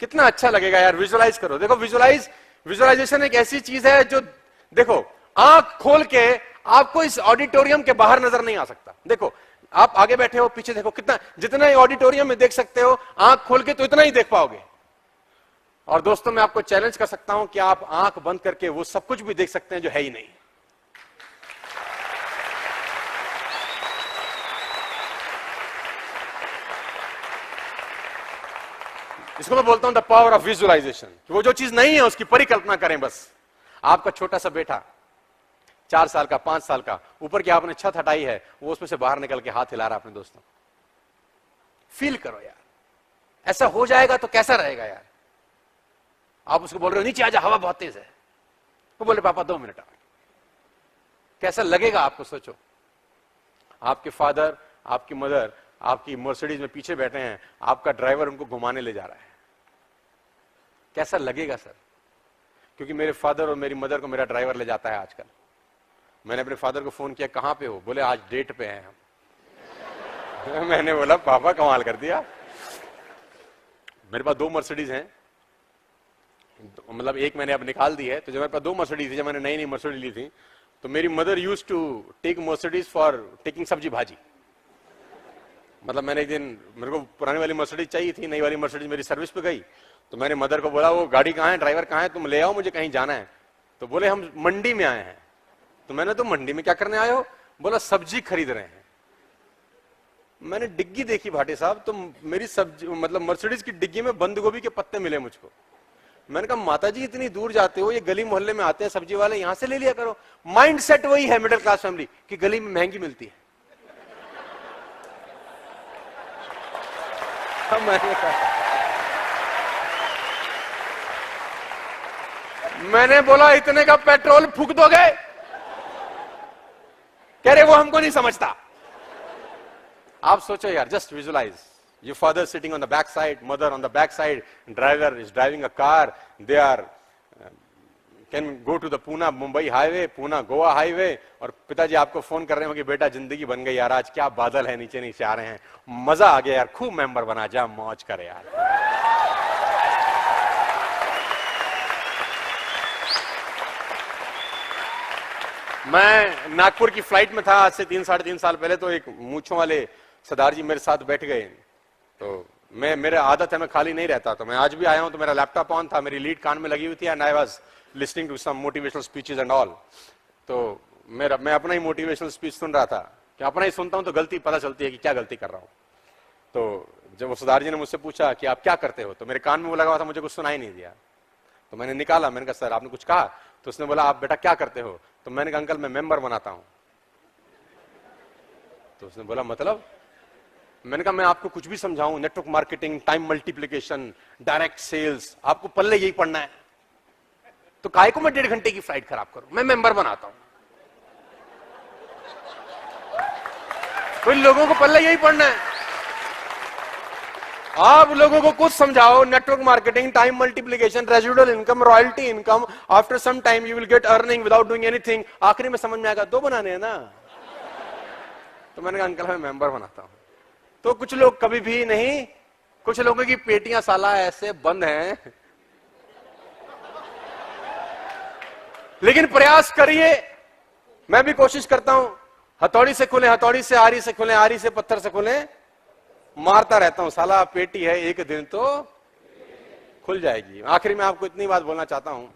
कितना अच्छा लगेगा यार, विजुअलाइज करो। देखो विजुअलाइजेशन एक ऐसी चीज है जो, देखो आंख खोल के आपको इस ऑडिटोरियम के बाहर नजर नहीं आ सकता। देखो आप आगे बैठे हो, पीछे देखो, कितना, जितना ही ऑडिटोरियम में देख सकते हो आंख खोल के तो इतना ही देख पाओगे। और दोस्तों मैं आपको चैलेंज कर सकता हूं कि आप आंख बंद करके वो सब कुछ भी देख सकते हैं जो है ही नहीं। इसको मैं बोलता हूं द पावर ऑफ विजुअलाइजेशन। वो जो चीज नहीं है उसकी परिकल्पना करें बस। आपका छोटा सा बेटा 4 साल का, 5 साल का, ऊपर की आपने छत हटाई है, वो उसमें से बाहर निकल के हाथ हिला रहा है अपने दोस्तों। फील करो यार, ऐसा हो जाएगा तो कैसा रहेगा यार। आप उसको बोल रहे हो नीचे आजा, हवा बहुत तेज है, वो बोले पापा 2 मिनट आ। कैसा लगेगा आपको? सोचो, आपके फादर, आपकी मदर आपकी मर्सिडीज में पीछे बैठे हैं, आपका ड्राइवर उनको घुमाने ले जा रहा है। कैसा लगेगा सर? क्योंकि मेरे फादर और मेरी मदर को मेरा ड्राइवर ले जाता है आजकल। मैंने अपने फादर को फोन किया, कहां पे हो? बोले आज डेट पे हैं हम। मैंने बोला पापा कमाल कर दिया। मेरे पास 2 मर्सिडीज हैं, मतलब एक मैंने अब निकाल दी है। तो जब मेरे पास 2 मर्सिडीज थी, जब मैंने नई मर्सिडीज ली थी, तो मेरी mother used to take Mercedes for taking सब्जी भाजी। मतलब मैंने एक दिन, मेरे को पुरानी वाली मर्सिडीज चाहिए थी, नई वाली मर्सिडीज मेरी सर्विस पे गई, तो मैंने मदर को बोला वो गाड़ी कहाँ है, ड्राइवर कहाँ है, तुम ले आओ, मुझे कहीं जाना है। तो बोले हम मंडी में आए हैं। तो मैंने, तो मंडी में क्या करने आए हो? बोला सब्जी खरीद रहे हैं। मैंने डिग्गी देखी भाटे साहब, तो मेरी सब्जी, मतलब मर्सिडीज की डिग्गी में बंद गोभी के पत्ते मिले मुझको। मैंने कहा माता जी इतनी दूर जाते हो, ये गली मोहल्ले में आते हैं सब्जी वाले, यहां से ले लिया करो। माइंड सेट वही है मिडिल क्लास फैमिली कि गली में महंगी मिलती है। मैंने बोला इतने का पेट्रोल फूक दोगे? कह रहे वो हमको नहीं समझता। आप सोचो यार, just visualise your father sitting on the back side, mother on the back side, driver is driving a car, they are can go to the Pune Mumbai highway, Pune Goa highway, और पिताजी आपको phone कर रहे हो कि बेटा जिंदगी बन गई यार, आज क्या बादल है, नीचे नीचे आ रहे हैं, मजा आ गया यार, खूब मेंबर बना, जा मौज करे यार। मैं नागपुर की फ्लाइट में था आज से 3-3.5 साल पहले, तो एक मूंछों वाले सरदार जी मेरे साथ बैठ गए। तो मेरा आदत है मैं खाली नहीं रहता, तो मैं आज भी आया हूं तो मेरा लैपटॉप ऑन था, मेरी लीड कान में लगी हुई थी, and I was listening to some motivational speeches and all. तो मैं अपना ही मोटिवेशनल स्पीच सुन रहा था, कि अपना ही सुनता हूं तो गलती पता चलती है कि क्या गलती कर रहा हूं। तो जब वो सरदार जी ने मुझसे पूछा कि आप क्या करते हो, तो मेरे कान में वो लगा हुआ था, मुझे कुछ सुनाई नहीं दिया। तो मैंने निकाला, मैंने कहा सर आपने कुछ कहा? तो उसने बोला आप बेटा क्या करते हो? तो मैंने कहा अंकल मैं मेंबर बनाता हूं। तो उसने बोला मतलब? मैंने कहा मैं आपको कुछ भी समझाऊं, network marketing, time multiplication, direct sales, आपको पल्ले यही पढ़ना है, तो काहे को मैं 1.5 घंटे की फ्लाइट खराब करूं, मैं मेंबर बनाता हूं। कोई लोगों को पल्ले यही पढ़ना है। आप लोगों को कुछ समझाओ, network marketing, time multiplication, residual income, royalty income, after some time you will get earning without doing anything, आखिरी में समझ में आएगा 2 बनाने हैं ना। तो मैंने कहा अंकल मैं मेंबर बनाता हूं। तो कुछ लोग कभी भी नहीं, कुछ लोगों की पेटियां साला ऐसे बंद हैं, लेकिन प्रयास करिए, मैं भी कोशिश करता हूं, हथौड़ी से खुले, हथौड़ी से आरी से खुले, आरी से पत्थर से खुले, मारता रहता हूं, साला पेटी है एक दिन तो खुल जाएगी। आखिरी में आपको इतनी बात बोलना चाहता हूं,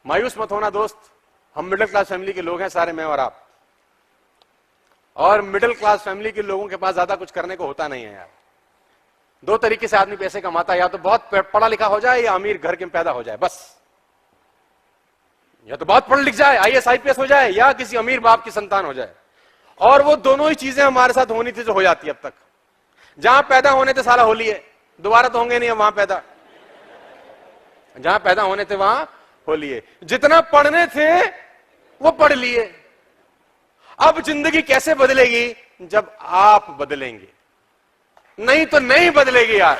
मायूस मत होना दोस्त, हम मिडिल क्लास फैमिली के लोग हैं सारे, मैं और आप, और मिडिल क्लास फैमिली के लोगों के पास ज्यादा कुछ करने को होता नहीं है यार। 2 तरीके से आदमी पैसे कमाता है, या तो बहुत पढ़ा लिखा हो जाए या अमीर घर के पैदा हो जाए, बस। या तो बहुत पढ़ लिख जाए, IAS IPS हो जाए, या किसी अमीर बाप की संतान हो जाए। और वो दोनों ही चीजें हमारे साथ होनी थी जो हो जाती है अब तक। जहां पैदा होने थे साला होली है, दोबारा तो होंगे नहीं वहां पैदा, जहां पैदा होने थे वहां होली है। जितना पढ़ने थे वो पढ़ लिए। अब जिंदगी कैसे बदलेगी? जब आप बदलेंगे, नहीं तो नहीं बदलेगी यार।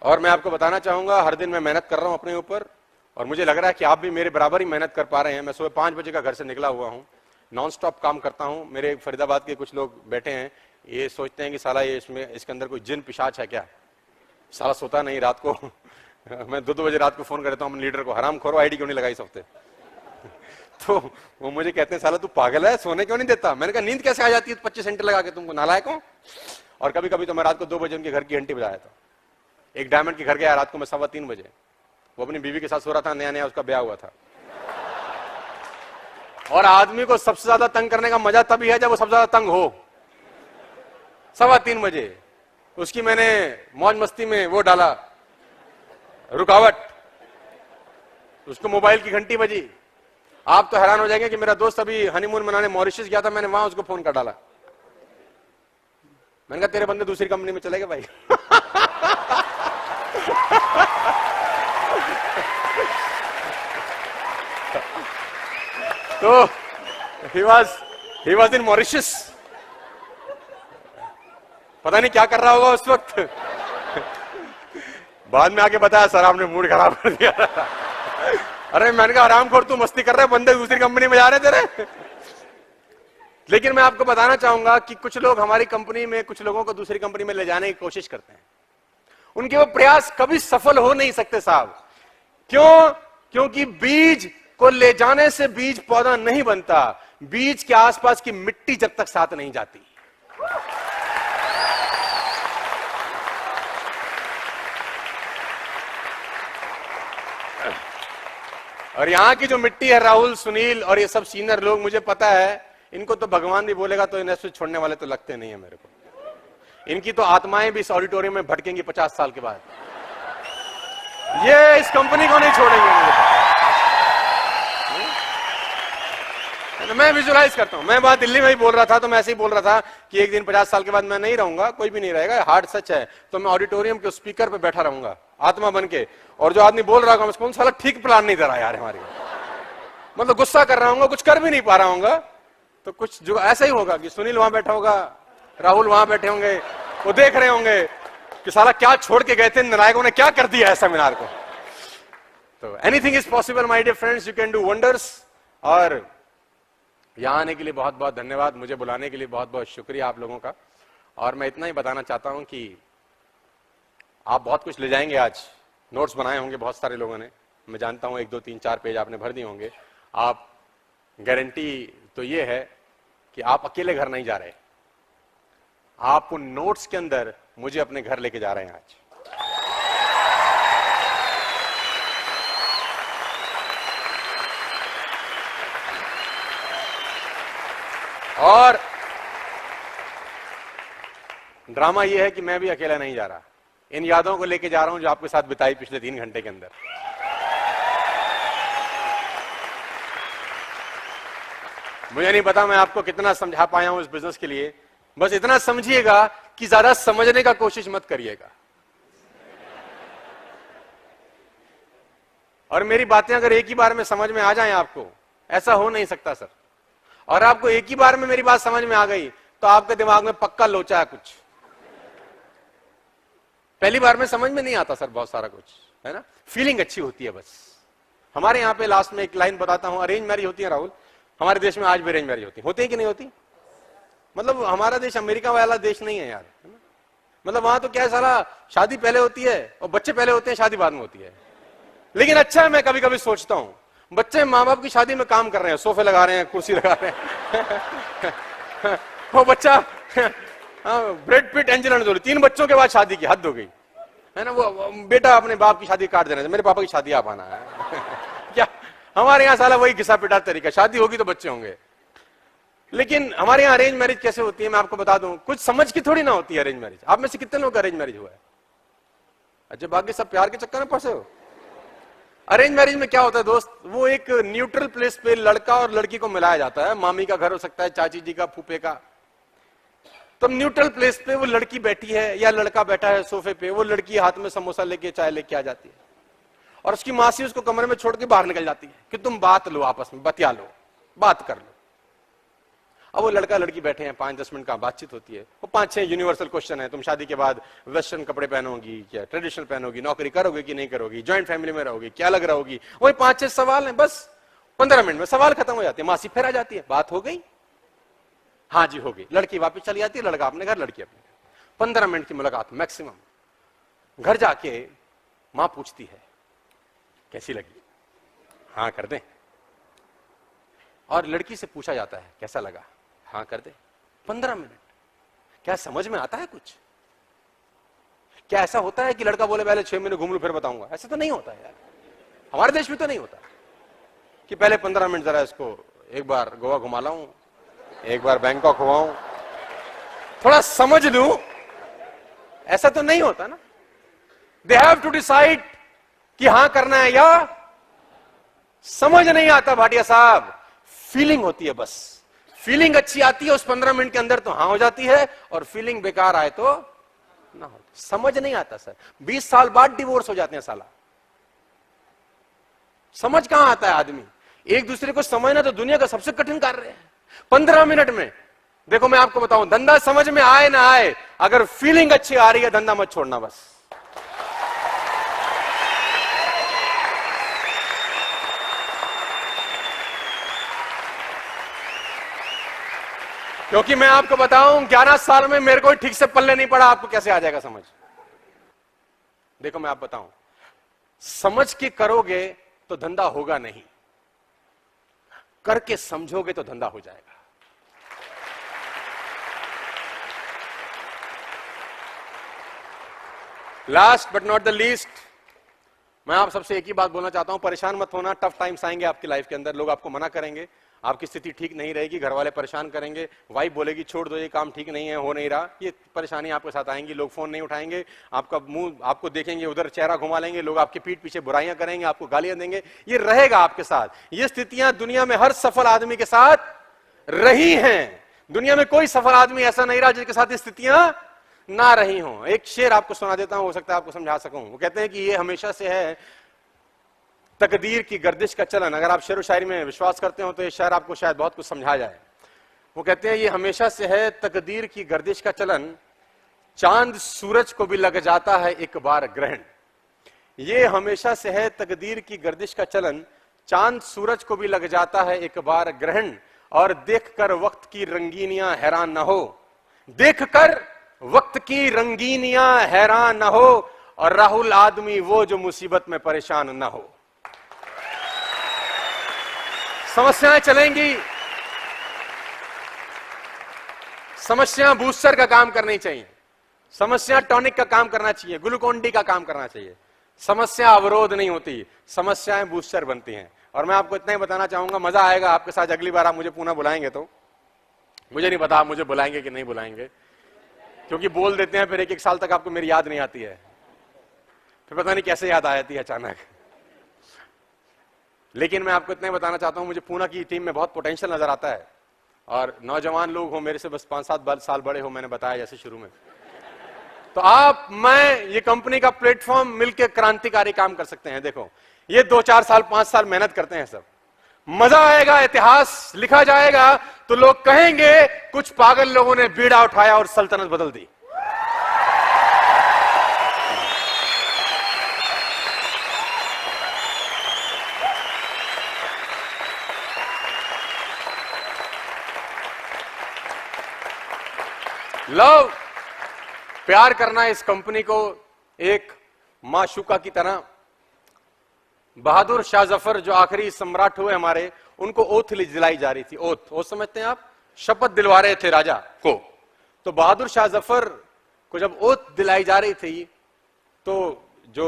और मैं आपको बताना चाहूंगा, हर दिन मैं मेहनत कर रहा हूं अपने ऊपर, और मुझे लग रहा है कि आप भी मेरे बराबर ही मेहनत कर पा रहे हैं। मैं सुबह 5 बजे का घर से निकला हुआ हूं, नॉन स्टॉप काम करता हूं। मेरे फरीदाबाद के कुछ लोग बैठे हैं, ये सोचते हैं कि साला ये इसके अंदर कोई जिन पिशाच है क्या, साला सोता नहीं रात को। मैं 2 बजे रात को फोन कर देता हूं लीडर को, हराम खोरो आईडी क्यों नहीं लगाई इस हफ्ते? तो वो मुझे कहते हैं साला तू पागल है, सोने क्यों नहीं देता? मैंने कहा नींद कैसे आ जाती है 25 घंटे लगा के, तुमको नालायक हो? और कभी कभी तो मैं रात को 2 बजे उनके घर की घंटी बजाया था। एक डायमंड के घर गया रात को मैं 3:15 बजे, वो अपनी बीवी के साथ सो रहा था, नया नया उसका ब्याह हुआ था। और आदमी को सबसे ज्यादा तंग करने का मजा तभी है जब वो सबसे ज्यादा तंग हो। 3:15 बजे उसकी मैंने मौज मस्ती में वो डाला रुकावट, उसको मोबाइल की घंटी बजी। आप तो हैरान हो जाएंगे कि मेरा दोस्त अभी हनीमून मनाने मॉरिशस गया था, मैंने वहां उसको फोन कर डाला। मैंने कहा तेरे बंदे दूसरी कंपनी में चले गए भाई। तो he was in मॉरिशस, पता नहीं क्या कर रहा होगा उस वक्त। बाद में आके बताया सर आपने मूड खराब कर दिया। अरे मैंने कहा आरामखोर तू मस्ती कर रहे, बंदे दूसरी कंपनी में जा रहे तेरे। लेकिन मैं आपको बताना चाहूंगा कि कुछ लोग हमारी कंपनी में कुछ लोगों को दूसरी कंपनी में ले जाने की कोशिश करते हैं, उनके वो प्रयास कभी सफल हो नहीं सकते साहब। क्यों? क्योंकि बीज को ले जाने से बीज पौधा नहीं बनता, बीज के आसपास की मिट्टी जब तक साथ नहीं जाती। और यहां की जो मिट्टी है, राहुल, सुनील और ये सब सीनियर लोग, मुझे पता है इनको तो भगवान भी बोलेगा तो इन्हें छोड़ने वाले तो लगते नहीं है मेरे को। इनकी तो आत्माएं भी इस ऑडिटोरियम में भटकेंगी 50 साल के बाद। ये इस कंपनी को नहीं छोड़ेंगे, मुझे पता है। मैं विजुलाइज करता हूं। मैं बात दिल्ली में ही बोल रहा था, तो मैं ऐसे ही बोल रहा था कि एक दिन 50 साल के बाद मैं नहीं रहूंगा, कोई भी नहीं रहेगा, हार्ड सच है। तो मैं ऑडिटोरियम के स्पीकर पे बैठा रहूंगा आत्मा बन के, और जो आदमी बोल रहा होगा उसको साला ठीक प्लान नहीं दे रहा यार हमारे, मतलब गुस्सा कर रहा हूँ, कुछ कर भी नहीं पा रहा हूँ। तो कुछ जो ऐसा ही होगा कि सुनील वहां बैठा होगा, राहुल वहां बैठे होंगे, वो देख रहे होंगे कि साला क्या छोड़ के गए थे नायकों ने, क्या कर दिया है सेमिनार को। तो anything is possible my dear friends, you can do wonders. और यहां आने के लिए बहुत बहुत धन्यवाद, मुझे बुलाने के लिए बहुत बहुत शुक्रिया आप लोगों का। और मैं इतना ही बताना चाहता हूं कि आप बहुत कुछ ले जाएंगे। आज नोट्स बनाए होंगे बहुत सारे लोगों ने, मैं जानता हूं 1, 2, 3, 4 पेज आपने भर दिए होंगे। आप गारंटी तो ये है कि आप अकेले घर नहीं जा रहे, आप उन नोट्स के अंदर मुझे अपने घर लेके जा रहे हैं आज। और ड्रामा यह है कि मैं भी अकेला नहीं जा रहा, इन यादों को लेके जा रहा हूं जो आपके साथ बिताई पिछले 3 घंटे के अंदर। मुझे नहीं पता मैं आपको कितना समझा पाया हूं इस बिजनेस के लिए, बस इतना समझिएगा कि ज्यादा समझने का कोशिश मत करिएगा। और मेरी बातें अगर एक ही बार में समझ में आ जाएं आपको, ऐसा हो नहीं सकता सर। और आपको एक ही बार में मेरी बात समझ में आ गई तो आपके दिमाग में पक्का लोचा है कुछ। पहली बार में समझ में नहीं आता सर बहुत सारा कुछ, है ना। फीलिंग अच्छी होती है बस। हमारे यहां पे लास्ट में एक लाइन बताता हूं, अरेंज मैरिज होती है राहुल, हमारे देश में आज भी अरेंज मैरिज होती है कि नहीं होती? मतलब हमारा देश अमेरिका वाला देश नहीं है यार, है ना? मतलब वहां तो क्या है, साला शादी पहले होती है और बच्चे पहले होते हैं, शादी बाद में होती है। लेकिन अच्छा है, मैं कभी कभी सोचता हूं बच्चे माँ बाप की शादी में काम कर रहे हैं, सोफे लगा रहे हैं, कुर्सी लगा रहे हैं। वो बच्चा ब्रेड पिट, एंजेलिना जोली, 3 बच्चों के बाद शादी की, हद हो गई, है ना। वो बेटा अपने बाप की शादी काट देना, मेरे पापा की शादी आप आना है। क्या हमारे यहाँ साला वही घिसा पिटा तरीका, शादी होगी तो बच्चे होंगे। लेकिन हमारे यहाँ अरेंज मैरिज कैसे होती है मैं आपको बता दूं, कुछ समझ की थोड़ी ना होती है अरेंज मैरिज। आप में से कितने लोग अरेंज मैरिज हुआ है? अच्छा, बाकी सब प्यार के चक्कर में फंसे हो। अरेंज मैरिज में क्या होता है दोस्त, वो एक न्यूट्रल प्लेस पे लड़का और लड़की को मिलाया जाता है। मामी का घर हो सकता है, चाची जी का, फूफे का। तो न्यूट्रल प्लेस पे वो लड़की बैठी है या लड़का बैठा है सोफे पे, वो लड़की हाथ में समोसा लेके, चाय लेके आ जाती है और उसकी मासी उसको कमरे में छोड़ के बाहर निकल जाती है कि तुम बात लो, आपस में बतिया लो, बात कर लो। अब वो लड़का लड़की बैठे हैं, 5-10 मिनट का बातचीत होती है। वो 5-6 यूनिवर्सल क्वेश्चन है, तुम शादी के बाद वेस्टर्न कपड़े पहनोगी या ट्रेडिशनल पहनोगी, नौकरी करोगे कि नहीं करोगी, ज्वाइंट फैमिली में रहोगी, क्या अलग रहोगी, वही 5-6 सवाल हैं। बस 15 मिनट में सवाल खत्म हो जाते हैं, मासी फिर आ जाती है, बात हो गई, हाँ जी हो गई, लड़की वापस चली जाती है, लड़का अपने घर, लड़की अपने घर। 15 मिनट की मुलाकात मैक्सिमम। घर जाके मां पूछती है कैसी लगी, हाँ कर दे। और लड़की से पूछा जाता है कैसा लगा, हाँ कर दे। 15 मिनट। क्या समझ में आता है कुछ? क्या ऐसा होता है कि लड़का बोले पहले 6 महीने घूम लूं फिर बताऊंगा? ऐसा तो नहीं होता है यार, हमारे देश में तो नहीं होता कि पहले 15 मिनट जरा इसको एक बार गोवा घुमा लाऊं, एक बार बैंकॉक घुमाऊं, थोड़ा समझ लूं। ऐसा तो नहीं होता ना। दे हैव टू डिसाइड कि हां करना है या समझ नहीं आता भाटिया साहब, फीलिंग होती है बस। फीलिंग अच्छी आती है उस 15 मिनट के अंदर तो हाँ हो जाती है, और फीलिंग बेकार आए तो ना हो। समझ नहीं आता सर, 20 साल बाद डिवोर्स हो जाते हैं साला। समझ कहां आता है आदमी? एक दूसरे को समझना तो दुनिया का सबसे कठिन कार्य है। 15 मिनट में देखो मैं आपको बताऊं, धंधा समझ में आए ना आए, अगर फीलिंग अच्छी आ रही है धंधा मत छोड़ना बस। क्योंकि मैं आपको बताऊं 11 साल में मेरे को ठीक से पल्ले नहीं पड़ा, आपको कैसे आ जाएगा समझ? देखो मैं आप बताऊं, समझ के करोगे तो धंधा होगा नहीं, करके समझोगे तो धंधा हो जाएगा। Last but not the least, मैं आप सबसे एक ही बात बोलना चाहता हूं, परेशान मत होना। टफ टाइम्स आएंगे आपकी लाइफ के अंदर, लोग आपको मना करेंगे, आपकी स्थिति ठीक नहीं रहेगी, घर वाले परेशान करेंगे, वाइफ बोलेगी छोड़ दो ये काम ठीक नहीं है, हो नहीं रहा, ये परेशानी आपके साथ आएंगी, लोग फोन नहीं उठाएंगे, आपका मुंह आपको देखेंगे उधर चेहरा घुमा लेंगे, लोग आपके पीठ पीछे बुराइयां करेंगे, आपको गालियां देंगे, ये रहेगा आपके साथ। ये स्थितियां दुनिया में हर सफल आदमी के साथ रही हैं। दुनिया में कोई सफल आदमी ऐसा नहीं रहा जिसके साथ ये स्थितियां ना रही हों। एक शेर आपको सुना देता हूं, हो सकता है आपको समझा सकूं। वो कहते हैं कि ये हमेशा से है तकदीर की गर्दिश का चलन। अगर आप शेर व शायरी में विश्वास करते हो तो ये शेर आपको शायद बहुत कुछ समझा जाए। वो कहते हैं ये हमेशा से है तकदीर की गर्दिश का चलन, चांद सूरज को भी लग जाता है एक बार ग्रहण। ये हमेशा से है तकदीर की गर्दिश का चलन, चांद सूरज को भी लग जाता है एक बार ग्रहण। और देखकर वक्त की रंगीनियां हैरान न हो, देखकर वक्त की रंगीनियां हैरान न हो, और राहुल आदमी वो जो मुसीबत में परेशान न हो। समस्याएं चलेंगी, समस्या बूस्टर का काम करनी चाहिए, समस्या टॉनिक का काम करना चाहिए, ग्लूकोन डी का काम करना चाहिए। समस्या अवरोध नहीं होती, समस्याएं बूस्टर बनती हैं। और मैं आपको इतना ही बताना चाहूंगा, मजा आएगा आपके साथ। अगली बार आप मुझे पुनः बुलाएंगे तो मुझे नहीं पता आप मुझे बुलाएंगे कि नहीं बुलाएंगे, क्योंकि बोल देते हैं फिर एक साल तक आपको मेरी याद नहीं आती है, फिर पता नहीं कैसे याद आ जाती है अचानक। लेकिन मैं आपको इतना ही बताना चाहता हूं, मुझे पूना की टीम में बहुत पोटेंशियल नजर आता है। और नौजवान लोग हो, मेरे से बस 5-7 साल बड़े हो, मैंने बताया जैसे शुरू में, तो आप मैं ये कंपनी का प्लेटफॉर्म मिलकर क्रांतिकारी काम कर सकते हैं। देखो ये 2-4 साल 5 साल मेहनत करते हैं सब, मजा आएगा, इतिहास लिखा जाएगा, तो लोग कहेंगे कुछ पागल लोगों ने बीड़ा उठाया और सल्तनत बदल दी। लव, प्यार करना इस कंपनी को एक माशूका की तरह। बहादुर शाह जफर जो आखिरी सम्राट हुए हमारे, उनको ओथ दिलाई जा रही थी। ओथ समझते हैं आप, शपथ दिलवा रहे थे राजा को। तो बहादुर शाह जफर को जब ओथ दिलाई जा रही थी, तो जो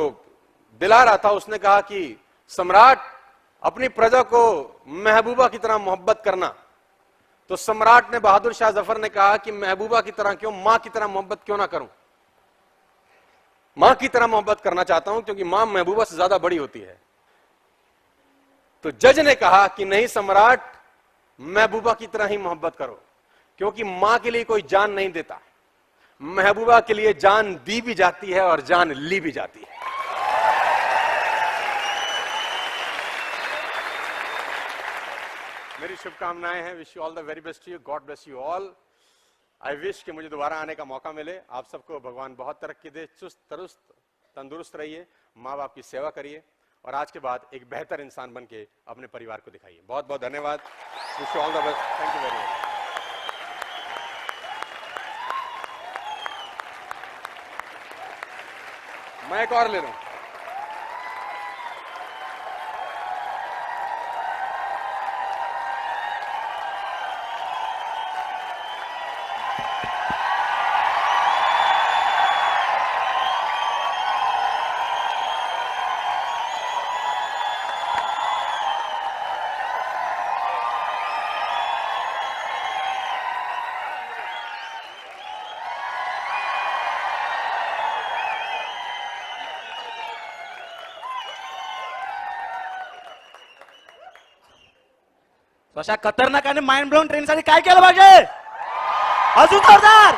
दिला रहा था उसने कहा कि सम्राट अपनी प्रजा को महबूबा की तरह मोहब्बत करना। तो सम्राट ने, बहादुर शाह जफर ने कहा कि महबूबा की तरह क्यों, मां की तरह मोहब्बत क्यों ना करूं। मां की तरह मोहब्बत करना चाहता हूं क्योंकि मां महबूबा से ज्यादा बड़ी होती है। तो जज ने कहा कि नहीं सम्राट, महबूबा की तरह ही मोहब्बत करो, क्योंकि मां के लिए कोई जान नहीं देता, महबूबा के लिए जान दी भी जाती है और जान ली भी जाती है। मेरी शुभकामनाएं हैं। Wish you all the very best to you, God bless you all. I wish कि मुझे दोबारा आने का मौका मिले। आप सबको भगवान बहुत तरक्की दे, चुस्त तरुस्त तंदुरुस्त रहिए, माँ बाप की सेवा करिए, और आज के बाद एक बेहतर इंसान बन के अपने परिवार को दिखाइए। बहुत बहुत धन्यवाद। Wish you all the best. Thank you very much. मैं एक और ले लूं। तो अशा खतरनाक आणि माइंड ब्लोन ट्रेनसाठी काय केलं पाहिजे? अजून जोरदार!